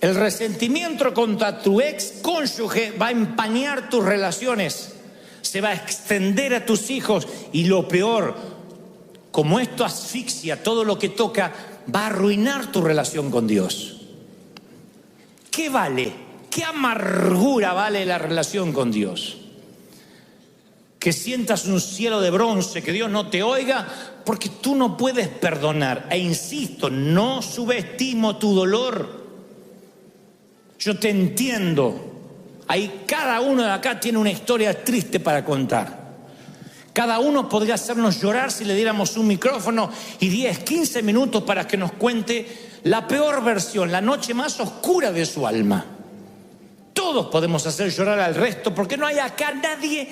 [SPEAKER 1] el resentimiento contra tu ex cónyuge va a empañar tus relaciones, se va a extender a tus hijos y lo peor, como esto asfixia todo lo que toca, va a arruinar tu relación con Dios. ¿Qué vale? ¿Qué amargura vale la relación con Dios? Que sientas un cielo de bronce, que Dios no te oiga, porque tú no puedes perdonar. E insisto, no subestimo tu dolor. Yo te entiendo. Ahí cada uno de acá tiene una historia triste para contar. Cada uno podría hacernos llorar si le diéramos un micrófono y 10, 15 minutos para que nos cuente la peor versión, la noche más oscura de su alma. Todos podemos hacer llorar al resto, porque no hay acá nadie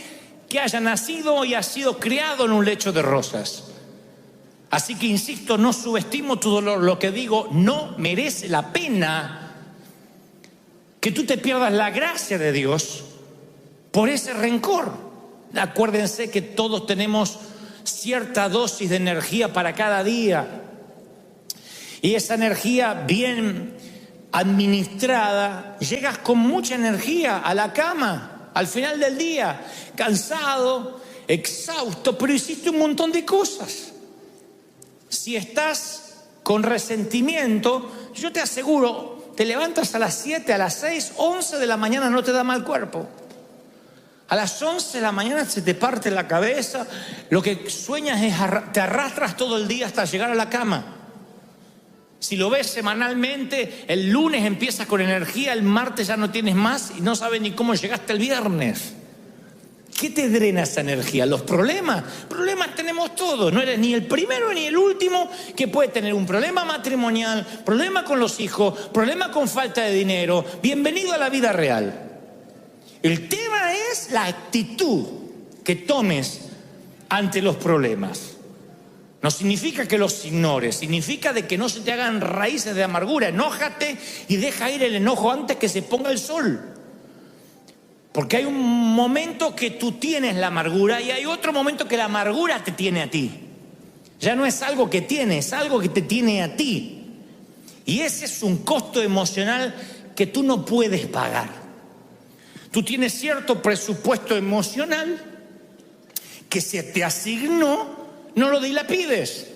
[SPEAKER 1] que haya nacido y ha sido criado en un lecho de rosas. Así que insisto, no subestimo tu dolor. Lo que digo, no merece la pena que tú te pierdas la gracia de Dios por ese rencor. Acuérdense que todos tenemos cierta dosis de energía para cada día. Y esa energía bien administrada, llegas con mucha energía a la cama, al final del día, cansado, exhausto, pero hiciste un montón de cosas. Si estás con resentimiento, yo te aseguro, te levantas a las 7, a las 6, 11 de la mañana, no te da mal cuerpo. A las 11 de la mañana se te parte la cabeza, lo que sueñas es, te arrastras todo el día hasta llegar a la cama. Si lo ves semanalmente, el lunes empiezas con energía, el martes ya no tienes más y no sabes ni cómo llegaste el viernes. ¿Qué te drena esa energía? Los problemas. Problemas tenemos todos. No eres ni el primero ni el último que puede tener un problema matrimonial, problema con los hijos, problema con falta de dinero. Bienvenido a la vida real. El tema es la actitud que tomes ante los problemas. No significa que los ignores, significa de que no se te hagan raíces de amargura. Enójate y deja ir el enojo antes que se ponga el sol. Porque hay un momento que tú tienes la amargura y hay otro momento que la amargura te tiene a ti. Ya no es algo que tienes, es algo que te tiene a ti. Y ese es un costo emocional que tú no puedes pagar. Tú tienes cierto presupuesto emocional que se te asignó, no lo dilapides.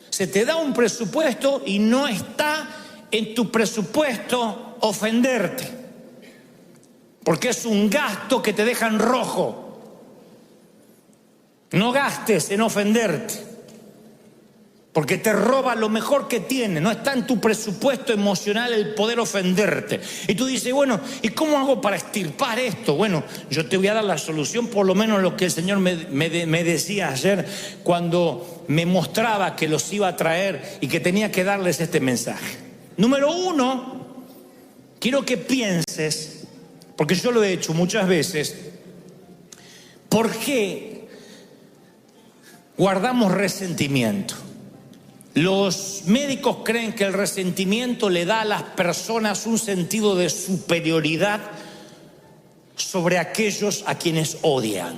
[SPEAKER 1] Se te da un presupuesto y no está en tu presupuesto ofenderte. Porque es un gasto que te deja en rojo. No gastes en ofenderte. Porque te roba lo mejor que tiene. No está en tu presupuesto emocional el poder ofenderte. Y tú dices, bueno, ¿y cómo hago para extirpar esto? Bueno, yo te voy a dar la solución, por lo menos lo que el Señor me decía ayer cuando me mostraba que los iba a traer y que tenía que darles este mensaje. Número 1, quiero que pienses, porque yo lo he hecho muchas veces, ¿por qué guardamos resentimiento? Los médicos creen que el resentimiento le da a las personas un sentido de superioridad sobre aquellos a quienes odian.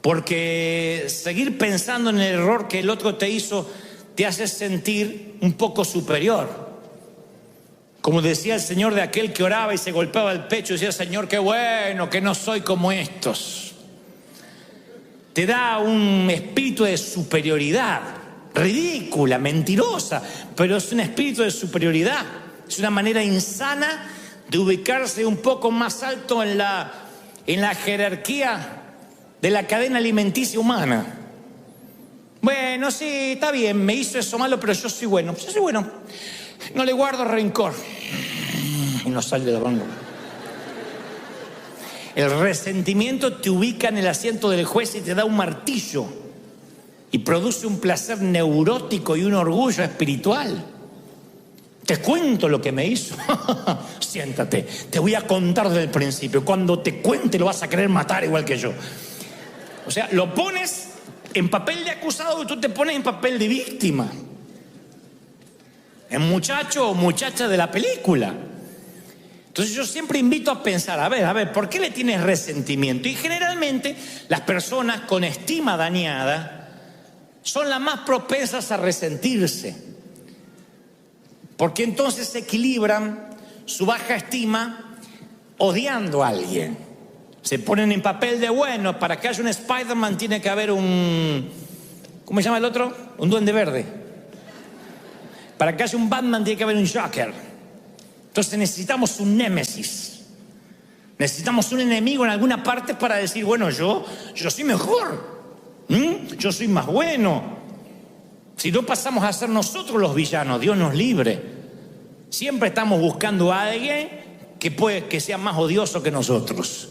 [SPEAKER 1] Porque seguir pensando en el error que el otro te hizo te hace sentir un poco superior. Como decía el Señor de aquel que oraba y se golpeaba el pecho y decía, Señor, qué bueno que no soy como estos. Te da un espíritu de superioridad. Ridícula, mentirosa, pero es un espíritu de superioridad. Es una manera insana de ubicarse un poco más alto en la jerarquía de la cadena alimenticia humana. Bueno, sí, está bien, me hizo eso malo, pero yo soy bueno. Yo soy bueno, no le guardo rencor. Y no sale de la banco. El resentimiento te ubica en el asiento del juez y te da un martillo. Y produce un placer neurótico y un orgullo espiritual. Te cuento lo que me hizo. Siéntate, te voy a contar desde el principio. Cuando te cuente lo vas a querer matar igual que yo. O sea, lo pones en papel de acusado y tú te pones en papel de víctima. El muchacho o muchacha de la película. Entonces yo siempre invito a pensar, a ver, ¿por qué le tienes resentimiento? Y generalmente las personas con estima dañada son las más propensas a resentirse, porque entonces equilibran su baja estima odiando a alguien. Se ponen en papel de bueno, para que haya un Spider-Man tiene que haber un, ¿cómo se llama el otro? Un duende verde. Para que haya un Batman tiene que haber un Joker. Entonces necesitamos un némesis. Necesitamos un enemigo en alguna parte para decir, bueno, yo soy mejor. Yo soy más bueno. Si no pasamos a ser nosotros los villanos, Dios nos libre. Siempre estamos buscando a alguien que sea más odioso que nosotros.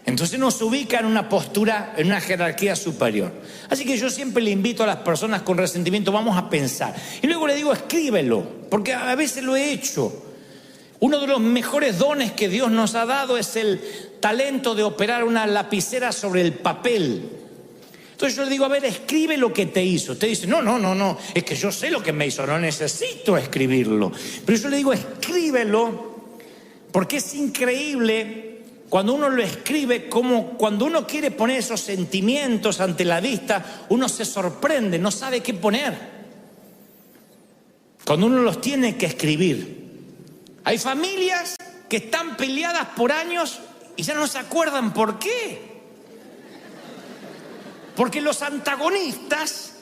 [SPEAKER 1] Entonces nos ubica en una postura, en una jerarquía superior. Así que yo siempre le invito a las personas con resentimiento, vamos a pensar. Y luego le digo, escríbelo, porque a veces lo he hecho. Uno de los mejores dones que Dios nos ha dado es el talento de operar una lapicera sobre el papel. Entonces yo le digo, a ver, escribe lo que te hizo. Usted dice, no, es que yo sé lo que me hizo, no necesito escribirlo. Pero yo le digo, escríbelo, porque es increíble cuando uno lo escribe, como cuando uno quiere poner esos sentimientos ante la vista, uno se sorprende, no sabe qué poner. Cuando uno los tiene que escribir. Hay familias que están peleadas por años y ya no se acuerdan por qué. Porque los antagonistas,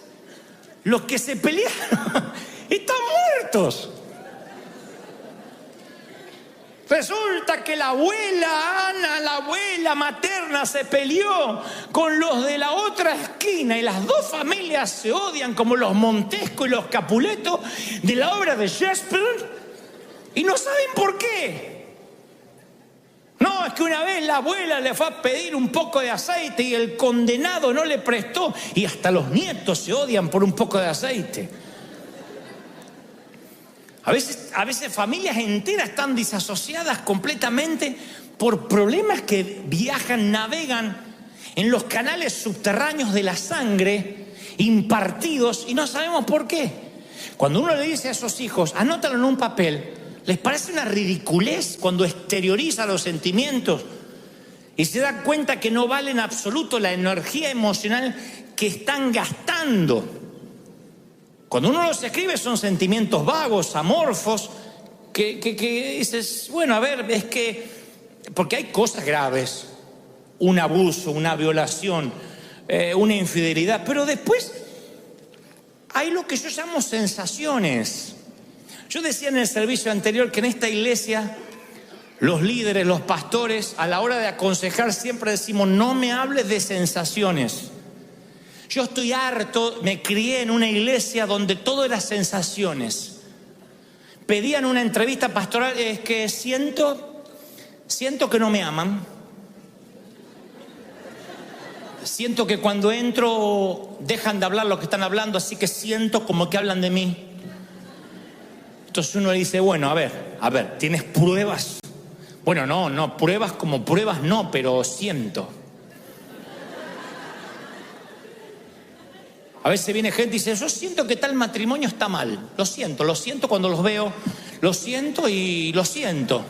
[SPEAKER 1] los que se pelearon, están muertos. Resulta que la abuela Ana, la abuela materna, se peleó con los de la otra esquina y las dos familias se odian como los Montesco y los Capuleto de la obra de Shakespeare y no saben por qué. No, es que una vez la abuela le fue a pedir un poco de aceite y el condenado no le prestó y hasta los nietos se odian por un poco de aceite. A veces familias enteras están disasociadas completamente por problemas que viajan, navegan en los canales subterráneos de la sangre, impartidos, y no sabemos por qué. Cuando uno le dice a esos hijos, anótalo en un papel, les parece una ridiculez cuando exterioriza los sentimientos y se da cuenta que no vale en absoluto la energía emocional que están gastando. Cuando uno los escribe son sentimientos vagos, amorfos, que dices, bueno, a ver, es que, porque hay cosas graves, un abuso, una violación, una infidelidad, pero después hay lo que yo llamo sensaciones. Yo decía en el servicio anterior que en esta iglesia los líderes, los pastores, a la hora de aconsejar siempre decimos, no me hables de sensaciones. Yo estoy harto, me crié en una iglesia donde todo era sensaciones. Pedían una entrevista pastoral, es que siento que no me aman. Siento que cuando entro dejan de hablar lo que están hablando, así que siento como que hablan de mí. Entonces uno le dice, bueno, a ver, ¿tienes pruebas? Bueno, no, pruebas como pruebas no, pero siento. A veces viene gente y dice, yo siento que tal matrimonio está mal. Lo siento cuando los veo, lo siento y lo siento.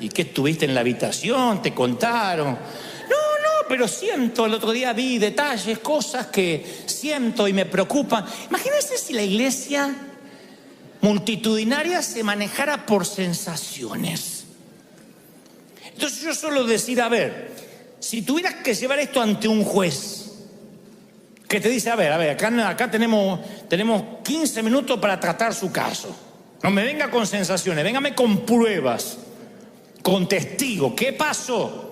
[SPEAKER 1] ¿Y qué estuviste en la habitación? ¿Te contaron? No, pero siento. El otro día vi detalles, cosas que siento y me preocupan. Imagínense si la iglesia multitudinaria se manejara por sensaciones. Entonces yo suelo decir, a ver, si tuvieras que llevar esto ante un juez que te dice, a ver, acá tenemos 15 minutos para tratar su caso. No me venga con sensaciones, véngame con pruebas, con testigos. ¿Qué pasó?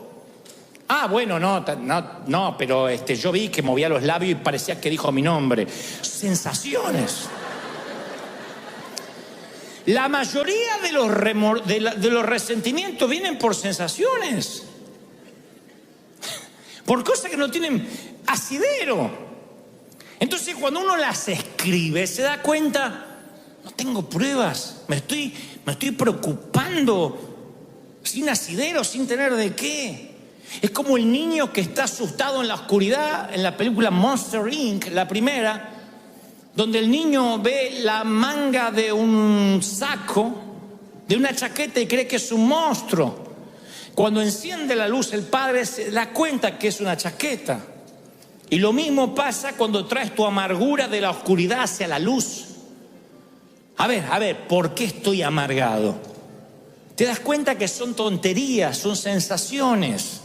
[SPEAKER 1] Ah, bueno, no, pero yo vi que movía los labios y parecía que dijo mi nombre. Sensaciones. La mayoría de los resentimientos vienen por sensaciones. Por cosas que no tienen asidero. Entonces cuando uno las escribe se da cuenta, no tengo pruebas, me estoy preocupando sin asidero, sin tener de qué. Es como el niño que está asustado en la oscuridad en la película Monster Inc., la primera, donde el niño ve la manga de un saco, de una chaqueta y cree que es un monstruo. Cuando enciende la luz el padre se da cuenta que es una chaqueta. Y lo mismo pasa cuando traes tu amargura de la oscuridad hacia la luz. A ver, ¿por qué estoy amargado? Te das cuenta que son tonterías, son sensaciones.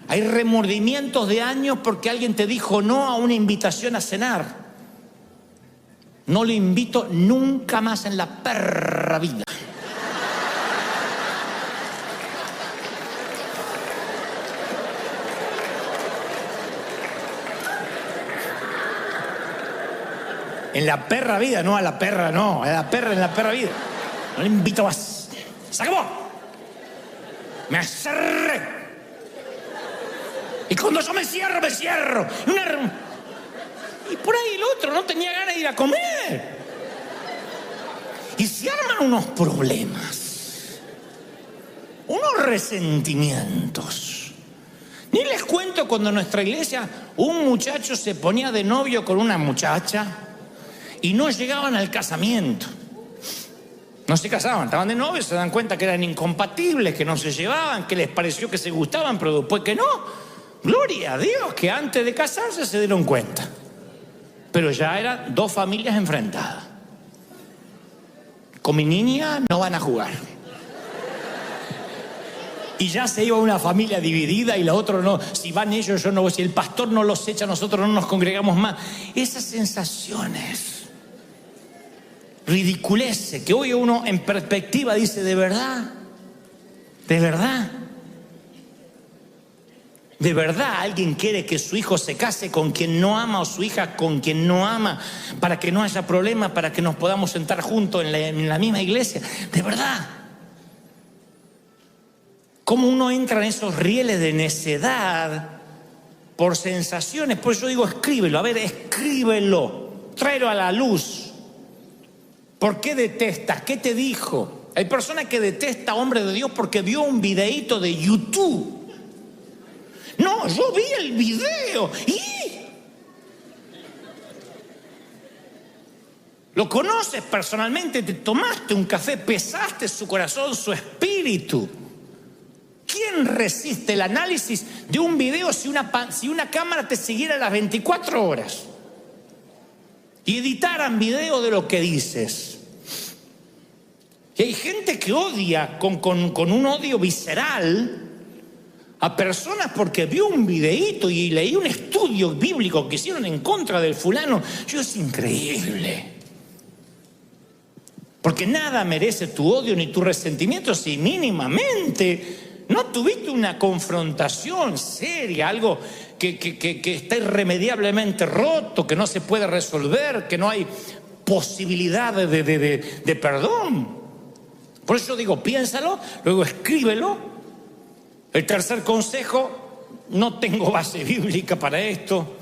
[SPEAKER 1] Hay remordimientos de años porque alguien te dijo no a una invitación a cenar. No le invito nunca más en la perra vida. En la perra vida, no a la perra, no, a la perra en la perra vida. No le invito más. ¡Se acabó! Me cerré. Y cuando yo me cierro. Y por ahí el otro no tenía ganas de ir a comer. Y se arman unos problemas, unos resentimientos. Ni les cuento cuando en nuestra iglesia un muchacho se ponía de novio con una muchacha y no llegaban al casamiento. No se casaban, estaban de novios, se dan cuenta que eran incompatibles, que no se llevaban, que les pareció que se gustaban, pero después que no. Gloria a Dios que antes de casarse se dieron cuenta. Pero ya eran dos familias enfrentadas. Con mi niña no van a jugar. Y ya se iba una familia dividida y la otra no. Si van ellos, yo no voy. Si el pastor no los echa, nosotros no nos congregamos más. Esas sensaciones, ridiculeces, que hoy uno en perspectiva dice, ¿de verdad? ¿De verdad? ¿De verdad alguien quiere que su hijo se case con quien no ama o su hija con quien no ama para que no haya problema, para que nos podamos sentar juntos en la misma iglesia? ¿De verdad? ¿Cómo uno entra en esos rieles de necedad por sensaciones? Pues yo digo, escríbelo, a ver, escríbelo, tráelo a la luz. ¿Por qué detestas? ¿Qué te dijo? Hay personas que detestan a hombre de Dios porque vio un videíto de YouTube. No, yo vi el video y... Lo conoces personalmente, te tomaste un café, pesaste su corazón, su espíritu. ¿Quién resiste el análisis de un video si una cámara te siguiera las 24 horas? Y editaran video de lo que dices. Y hay gente que odia con un odio visceral a personas porque vio un videíto y leí un estudio bíblico que hicieron en contra del fulano. Es increíble. Porque nada merece tu odio ni tu resentimiento si mínimamente no tuviste una confrontación seria, algo que está irremediablemente roto, que no se puede resolver, que no hay posibilidad de perdón. Por eso digo, piénsalo, luego escríbelo. El tercer consejo, no tengo base bíblica para esto,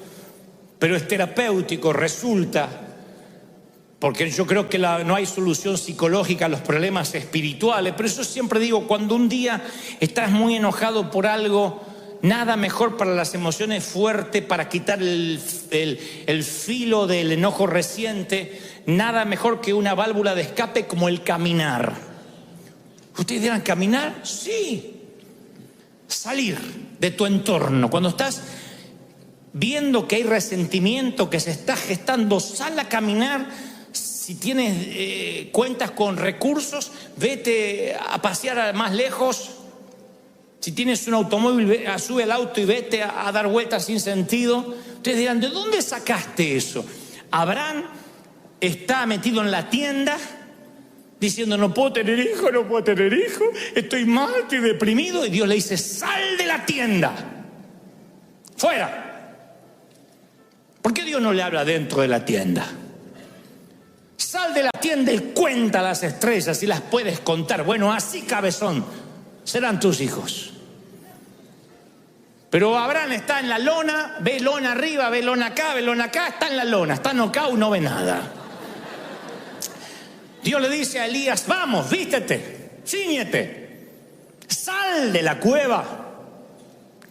[SPEAKER 1] pero es terapéutico, resulta, porque yo creo que no hay solución psicológica a los problemas espirituales. Pero eso siempre digo, cuando un día estás muy enojado por algo, nada mejor para las emociones fuerte, para quitar el filo del enojo reciente, nada mejor que una válvula de escape como el caminar. ¿Ustedes dirán caminar? Sí. Salir de tu entorno. Cuando estás viendo que hay resentimiento, que se está gestando, sal a caminar. Si tienes cuentas con recursos, vete a pasear más lejos. Si tienes un automóvil, sube al auto y vete a dar vueltas sin sentido. Ustedes dirán, ¿de dónde sacaste eso? Abraham está metido en la tienda diciendo, no puedo tener hijo, estoy mal, estoy deprimido. Y Dios le dice, sal de la tienda, fuera. ¿Por qué Dios no le habla dentro de la tienda? Sal de la tienda y cuenta las estrellas y las puedes contar. Bueno, así, cabezón, serán tus hijos. Pero Abraham está en la lona, ve lona arriba, ve lona acá, está en la lona, está knockout, no ve nada. Dios le dice a Elías, vamos, vístete, cíñete, sal de la cueva,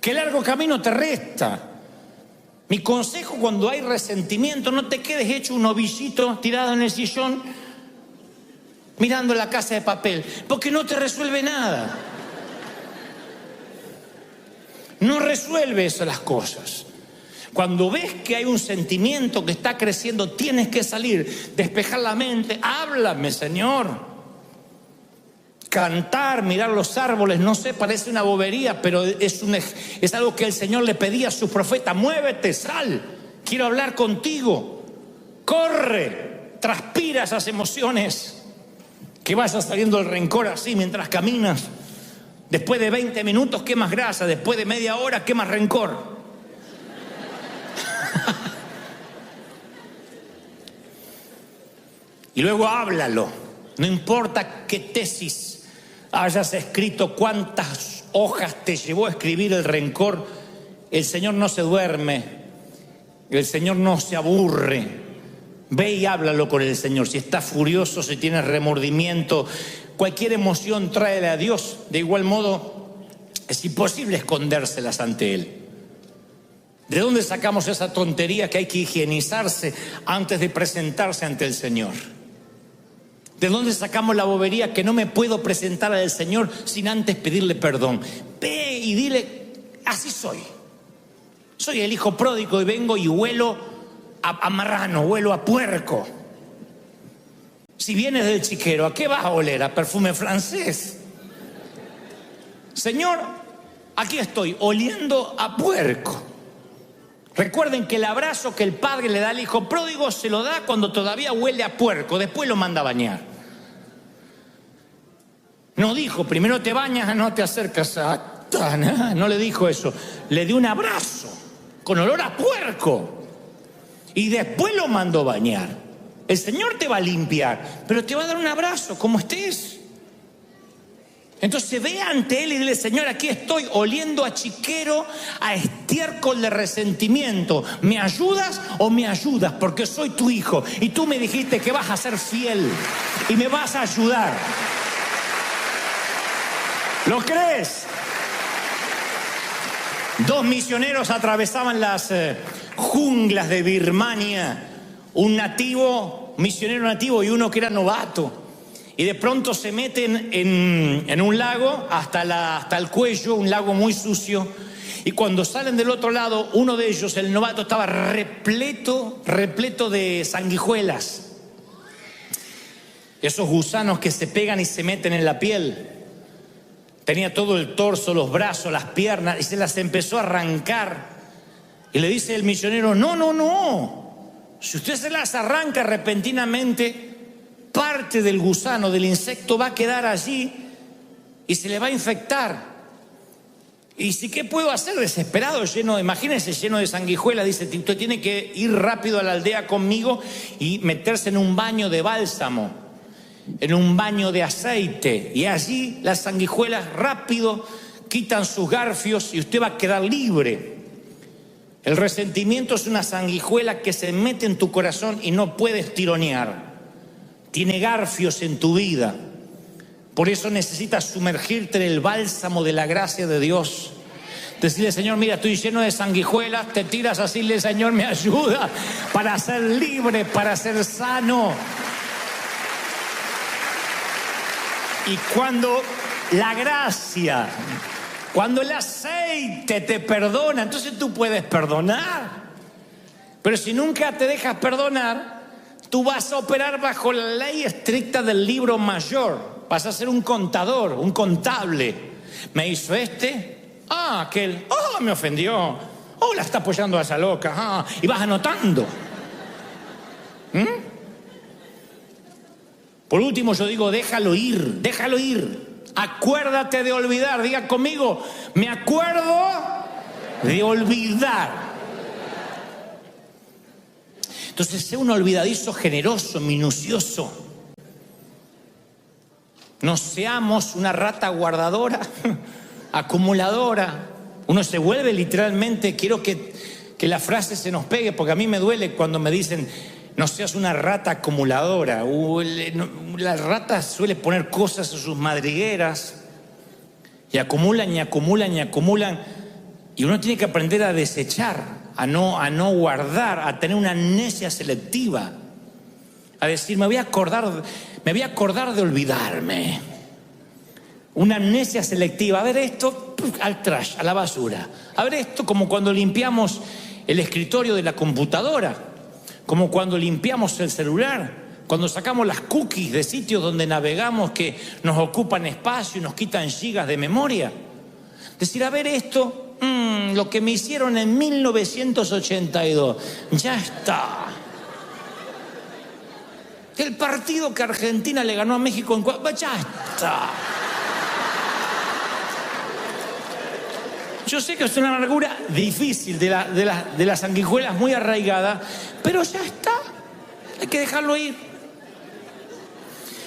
[SPEAKER 1] que largo camino te resta. Mi consejo cuando hay resentimiento, no te quedes hecho un ovillito tirado en el sillón mirando la Casa de Papel, porque no te resuelve nada. No resuelve eso las cosas. Cuando ves que hay un sentimiento que está creciendo, tienes que salir, despejar la mente. Háblame, Señor. Cantar, mirar los árboles, no sé, parece una bobería, pero es algo que el Señor le pedía a sus profetas. Muévete, sal, quiero hablar contigo. Corre, transpira esas emociones. Que vaya saliendo el rencor así mientras caminas. Después de 20 minutos quemas grasa, después de media hora quemas rencor. Y luego háblalo. No importa qué tesis hayas escrito, cuántas hojas te llevó a escribir el rencor, el Señor no se duerme, el Señor no se aburre. Ve y háblalo con el Señor. Si estás furioso, si tienes remordimiento, cualquier emoción, tráele a Dios. De igual modo, es imposible escondérselas ante Él. ¿De dónde sacamos esa tontería que hay que higienizarse antes de presentarse ante el Señor? ¿De dónde sacamos la bobería que no me puedo presentar al Señor sin antes pedirle perdón? Ve y dile, así soy. Soy el hijo pródigo y vengo y huelo a marrano, huelo a puerco. Si vienes del chiquero, ¿a qué vas a oler? ¿A perfume francés? Señor, aquí estoy, oliendo a puerco. Recuerden que el abrazo que el padre le da al hijo pródigo se lo da cuando todavía huele a puerco, después lo manda a bañar. No dijo, primero te bañas, no te acercas a Satana. No le dijo eso, le dio un abrazo con olor a puerco y después lo mandó a bañar. El Señor te va a limpiar, pero te va a dar un abrazo como estés. Entonces ve ante Él y dile, Señor, aquí estoy oliendo a chiquero, a estiércol de resentimiento. ¿Me ayudas o me ayudas? Porque soy tu hijo y tú me dijiste que vas a ser fiel y me vas a ayudar. ¿Lo crees? 2 misioneros atravesaban las junglas de Birmania. Un nativo, misionero nativo y uno que era novato. Y de pronto se meten en un lago hasta el cuello, un lago muy sucio. Y cuando salen del otro lado, uno de ellos, el novato, estaba repleto de sanguijuelas. Esos gusanos que se pegan y se meten en la piel. Tenía todo el torso, los brazos, las piernas, y se las empezó a arrancar. Y le dice el misionero, no. Si usted se las arranca repentinamente, parte del gusano, del insecto va a quedar allí y se le va a infectar. Y si, ¿qué puedo hacer? Desesperado, imagínense, lleno de sanguijuela. Dice, usted tiene que ir rápido a la aldea conmigo y meterse en un baño de bálsamo, en un baño de aceite. Y allí las sanguijuelas rápido quitan sus garfios y usted va a quedar libre. El resentimiento es una sanguijuela que se mete en tu corazón y no puedes tironear. Tiene garfios en tu vida. Por eso necesitas sumergirte en el bálsamo de la gracia de Dios. Decirle, Señor, mira, estoy lleno de sanguijuelas. Te tiras así, le, Señor, me ayuda para ser libre, para ser sano. Y cuando la gracia, cuando el aceite te perdona, entonces tú puedes perdonar. Pero si nunca te dejas perdonar, tú vas a operar bajo la ley estricta del libro mayor. Vas a ser un contador, un contable. ¿Me hizo este? Ah, aquel. Oh, me ofendió. Oh, la está apoyando a esa loca. Ah, y vas anotando. Por último, yo digo, déjalo ir, déjalo ir. Acuérdate de olvidar. Diga conmigo, me acuerdo de olvidar. Entonces, sé un olvidadizo generoso, minucioso. No seamos una rata guardadora, acumuladora. Uno se vuelve literalmente, quiero que la frase se nos pegue, porque a mí me duele cuando me dicen, no seas una rata acumuladora. La rata suele poner cosas en sus madrigueras y acumulan y acumulan y acumulan. Y uno tiene que aprender a desechar, a no guardar, a tener una amnesia selectiva, a decir, me voy a acordar de olvidarme. Una amnesia selectiva. A ver esto, al trash, a la basura. A ver esto, como cuando limpiamos el escritorio de la computadora, como cuando limpiamos el celular, cuando sacamos las cookies de sitios donde navegamos que nos ocupan espacio y nos quitan gigas de memoria. Decir, a ver esto, lo que me hicieron en 1982, ya está. El partido que Argentina le ganó a México ya está. Yo sé que es una amargura difícil de las sanguijuelas muy arraigada, pero ya está. Hay que dejarlo ir.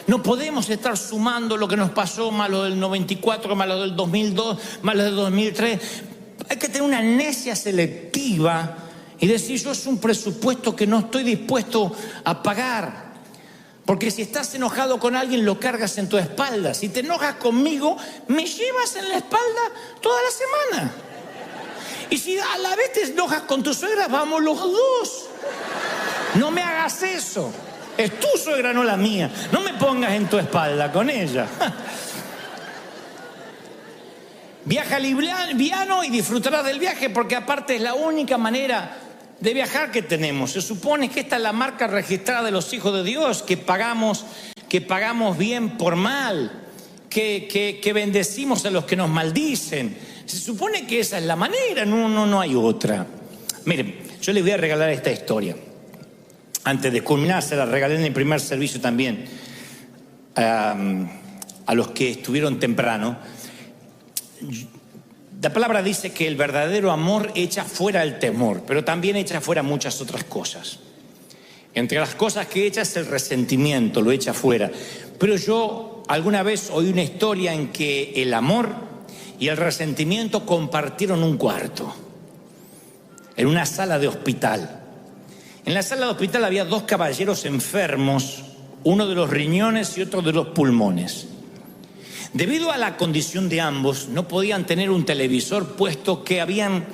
[SPEAKER 1] No podemos estar sumando lo que nos pasó, más lo del 94, más lo del 2002, más lo del 2003. Hay que tener una amnesia selectiva y decir, yo es un presupuesto que no estoy dispuesto a pagar. Porque si estás enojado con alguien, lo cargas en tu espalda. Si te enojas conmigo, me llevas en la espalda toda la semana. Y si a la vez te enojas con tu suegra, vamos los dos. No me hagas eso. Es tu suegra, no la mía. No me pongas en tu espalda con ella. Viaja liviano y disfrutarás del viaje, porque aparte es la única manera de viajar que tenemos. Se supone que esta es la marca registrada de los hijos de Dios, que pagamos bien por mal, que bendecimos a los que nos maldicen. Se supone que esa es la manera, no hay otra. Miren, yo les voy a regalar esta historia. Antes de culminar, se la regalé en el primer servicio también a los que estuvieron temprano. La palabra dice que el verdadero amor echa fuera el temor, pero también echa fuera muchas otras cosas. Entre las cosas que echa es el resentimiento, lo echa fuera. Pero yo alguna vez oí una historia en que el amor y el resentimiento compartieron un cuarto, en una sala de hospital. En la sala de hospital había dos caballeros enfermos, uno de los riñones y otro de los pulmones. Debido a la condición de ambos, no podían tener un televisor, puesto que habían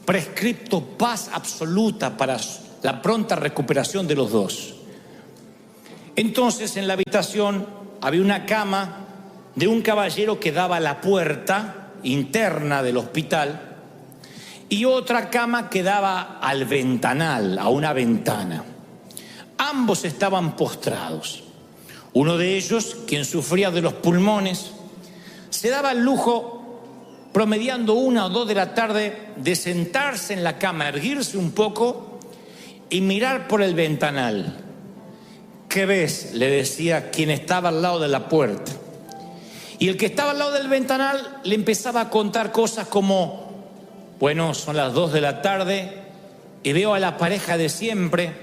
[SPEAKER 1] prescripto paz absoluta para la pronta recuperación de los dos. Entonces, en la habitación había una cama de un caballero que daba a la puerta interna del hospital y otra cama que daba al ventanal, a una ventana. Ambos estaban postrados. Uno de ellos, quien sufría de los pulmones, se daba el lujo, promediando 1 o 2 de la tarde, de sentarse en la cama, erguirse un poco y mirar por el ventanal. ¿Qué ves?, le decía quien estaba al lado de la puerta. Y el que estaba al lado del ventanal le empezaba a contar cosas como: bueno, son las 2 de la tarde y veo a la pareja de siempre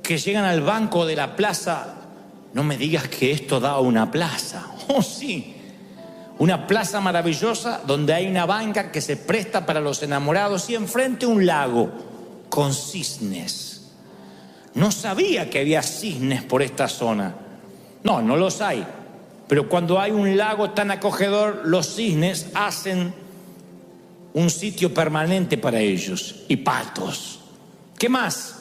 [SPEAKER 1] que llegan al banco de la plaza. No me digas que esto da a una plaza. Oh, sí, una plaza maravillosa donde hay una banca que se presta para los enamorados y enfrente un lago con cisnes. No sabía que había cisnes por esta zona. No los hay. Pero cuando hay un lago tan acogedor, los cisnes hacen un sitio permanente para ellos. Y patos. ¿Qué más?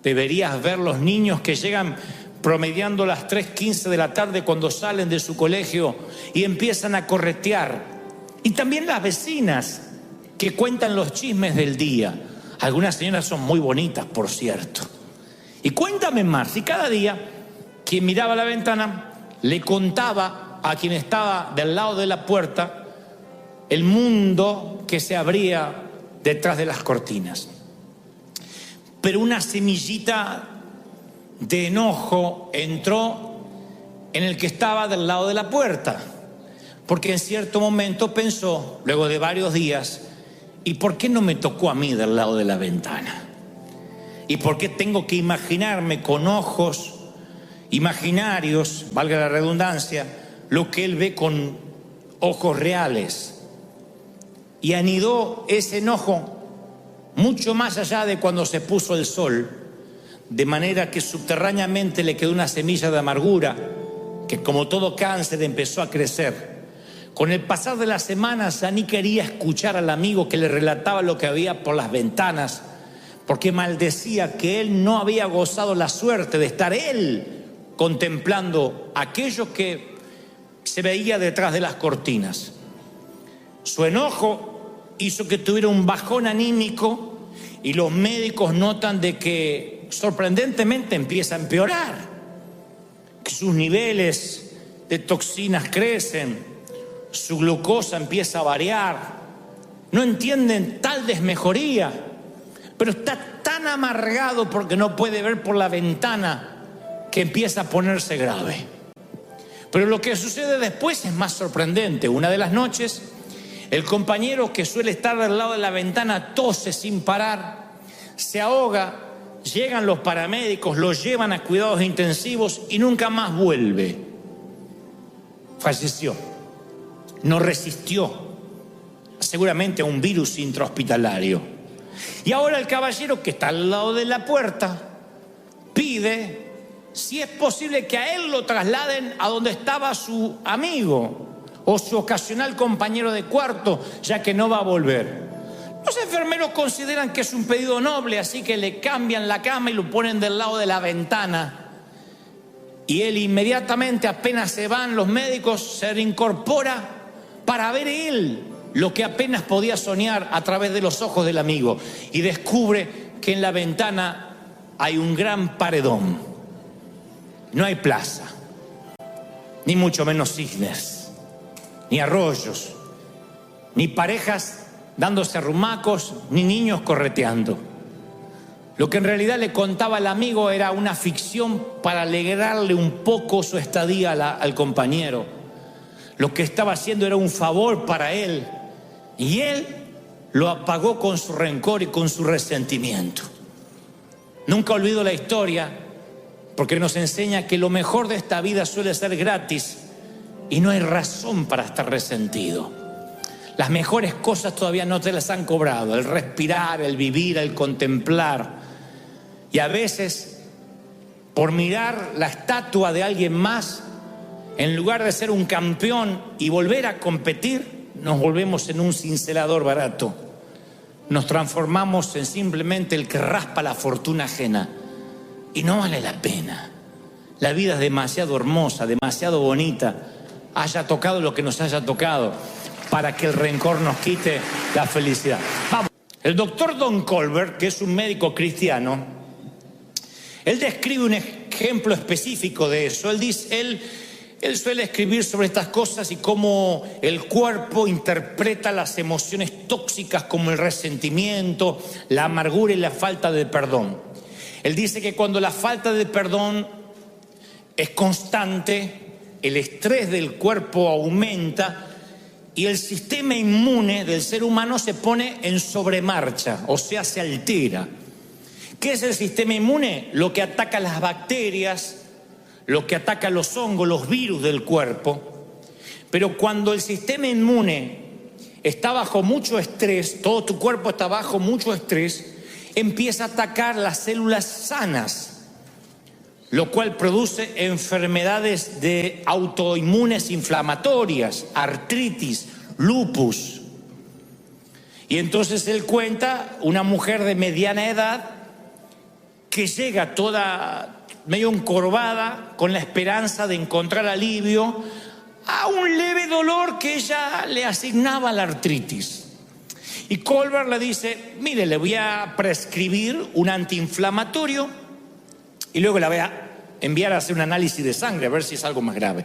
[SPEAKER 1] Deberías ver los niños que llegan promediando las 3:15 de la tarde cuando salen de su colegio y empiezan a corretear. Y también las vecinas que cuentan los chismes del día. Algunas señoras son muy bonitas, por cierto. Y cuéntame más, si cada día quien miraba la ventana le contaba a quien estaba del lado de la puerta el mundo que se abría detrás de las cortinas. Pero una semillita de enojo entró en el que estaba del lado de la puerta, porque en cierto momento pensó, luego de varios días: ¿y por qué no me tocó a mí del lado de la ventana? ¿Y por qué tengo que imaginarme con ojos imaginarios, valga la redundancia, lo que él ve con ojos reales? Y anidó ese enojo mucho más allá de cuando se puso el sol, de manera que subterráneamente le quedó una semilla de amargura que, como todo cáncer, empezó a crecer. Con el pasar de las semanas, ya ni quería escuchar al amigo que le relataba lo que había por las ventanas, porque maldecía que él no había gozado la suerte de estar él contemplando aquello que se veía detrás de las cortinas. Su enojo hizo que tuviera un bajón anímico y los médicos notan de que sorprendentemente empieza a empeorar, que sus niveles de toxinas crecen, su glucosa empieza a variar, no entienden tal desmejoría, pero está tan amargado porque no puede ver por la ventana que empieza a ponerse grave. Pero lo que sucede después es más sorprendente. Una de las noches, el compañero que suele estar al lado de la ventana tose sin parar, se ahoga, llegan los paramédicos, lo llevan a cuidados intensivos y nunca más vuelve. falleció. No resistió, seguramente, a un virus intrahospitalario. Y ahora el caballero que está al lado de la puerta pide si es posible que a él lo trasladen a donde estaba su amigo o su ocasional compañero de cuarto, ya que no va a volver. Los enfermeros consideran que es un pedido noble, así que le cambian la cama y lo ponen del lado de la ventana. Y él inmediatamente, apenas se van los médicos, se reincorpora para ver él lo que apenas podía soñar a través de los ojos del amigo. Y descubre que en la ventana hay un gran paredón. No hay plaza, ni mucho menos cisnes, ni arroyos, ni parejas dándose arrumacos, ni niños correteando. Lo que en realidad le contaba el amigo era una ficción para alegrarle un poco su estadía al compañero. Lo que estaba haciendo era un favor para él, y él lo apagó con su rencor y con su resentimiento. Nunca olvido la historia, porque nos enseña que lo mejor de esta vida suele ser gratis y no hay razón para estar resentido. Las mejores cosas todavía no te las han cobrado: el respirar, el vivir, el contemplar. Y a veces, por mirar la estatua de alguien más, en lugar de ser un campeón y volver a competir, nos volvemos en un cincelador barato. Nos transformamos en simplemente el que raspa la fortuna ajena. Y no vale la pena. La vida es demasiado hermosa, demasiado bonita, haya tocado lo que nos haya tocado, para que el rencor nos quite la felicidad. Vamos. El doctor Don Colbert, que es un médico cristiano, él describe un ejemplo específico de eso. Él suele escribir sobre estas cosas y cómo el cuerpo interpreta las emociones tóxicas como el resentimiento, la amargura y la falta de perdón. Él dice que cuando la falta de perdón es constante, el estrés del cuerpo aumenta y el sistema inmune del ser humano se pone en sobremarcha, o sea, se altera. ¿Qué es el sistema inmune? Lo que ataca las bacterias, lo que ataca los hongos, los virus del cuerpo. Pero cuando el sistema inmune está bajo mucho estrés, todo tu cuerpo está bajo mucho estrés, empieza a atacar las células sanas, lo cual produce enfermedades de autoinmunes inflamatorias, artritis, lupus. Y entonces él cuenta una mujer de mediana edad que llega toda medio encorvada con la esperanza de encontrar alivio a un leve dolor que ella le asignaba la artritis. Y Colbert le dice: mire, le voy a prescribir un antiinflamatorio y luego la voy a enviar a hacer un análisis de sangre a ver si es algo más grave.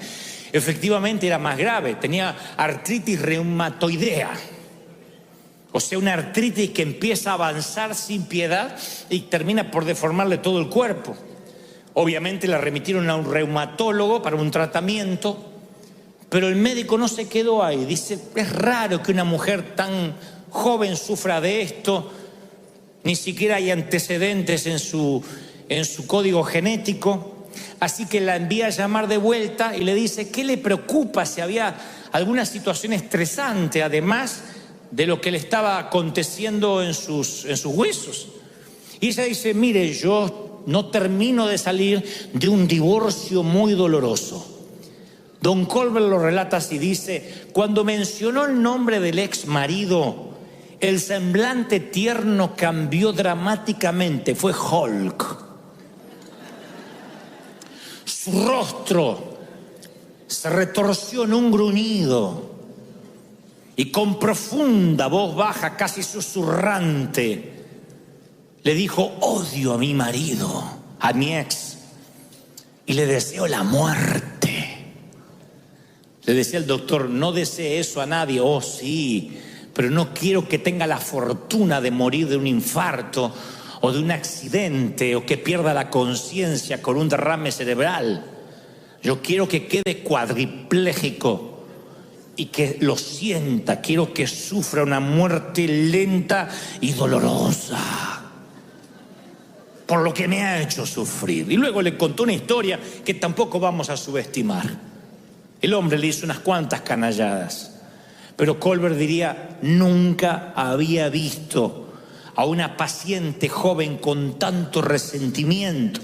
[SPEAKER 1] Efectivamente era más grave, tenía artritis reumatoidea. O sea, una artritis que empieza a avanzar sin piedad y termina por deformarle todo el cuerpo. Obviamente la remitieron a un reumatólogo para un tratamiento, pero el médico no se quedó ahí. Dice: es raro que una mujer tan joven sufra de esto, ni siquiera hay antecedentes en su código genético. Así que la envía a llamar de vuelta y le dice: ¿qué le preocupa? Si había alguna situación estresante, además de lo que le estaba aconteciendo en sus huesos. Y ella dice: mire, yo no termino de salir de un divorcio muy doloroso. Don Colbert lo relata así, dice: cuando mencionó el nombre del ex marido, el semblante tierno cambió dramáticamente, fue Hulk. Su rostro se retorció en un gruñido y con profunda voz baja, casi susurrante, le dijo: odio a mi marido, a mi ex, y le deseo la muerte. Le decía el doctor: no desee eso a nadie. Oh, sí, pero no quiero que tenga la fortuna de morir de un infarto o de un accidente o que pierda la conciencia con un derrame cerebral. Yo quiero que quede cuadripléjico y que lo sienta. Quiero que sufra una muerte lenta y dolorosa por lo que me ha hecho sufrir. Y luego le contó una historia que tampoco vamos a subestimar. El hombre le hizo unas cuantas canalladas, pero Colbert diría, nunca había visto a una paciente joven con tanto resentimiento.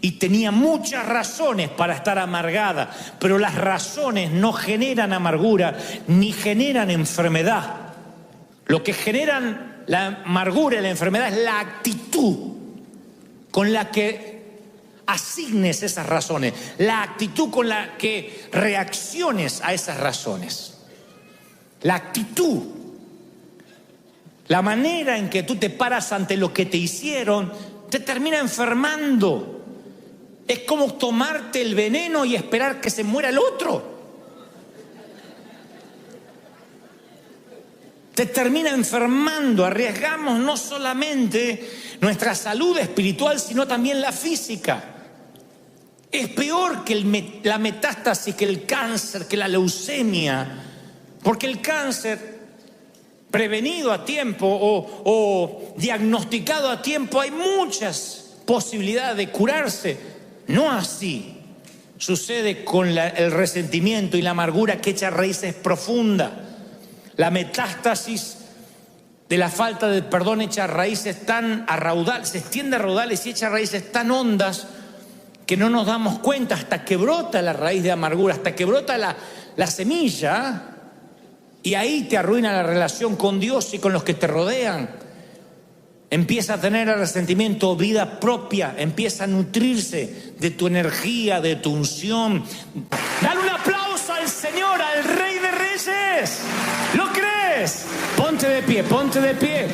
[SPEAKER 1] Y tenía muchas razones para estar amargada, pero las razones no generan amargura ni generan enfermedad. Lo que generan la amargura y la enfermedad es la actitud con la que asignes esas razones, la actitud con la que reacciones a esas razones. La actitud, la manera en que tú te paras ante lo que te hicieron, te termina enfermando. Es como tomarte el veneno y esperar que se muera el otro. Te termina enfermando. Arriesgamos no solamente nuestra salud espiritual, sino también la física. Es peor que la metástasis, que el cáncer, que la leucemia, porque el cáncer prevenido a tiempo o diagnosticado a tiempo, hay muchas posibilidades de curarse. No así sucede con el resentimiento y la amargura que echa raíces profundas. La metástasis de la falta de perdón echa raíces tan a raudales, se extiende a raudales y echa raíces tan hondas que no nos damos cuenta hasta que brota la raíz de amargura, hasta que brota la semilla, y ahí te arruina la relación con Dios y con los que te rodean. Empieza a tener el resentimiento vida propia, empieza a nutrirse de tu energía, de tu unción. Dale un aplauso al Señor, al Rey de Reyes. ¿Lo crees? Ponte de pie, ponte de pie.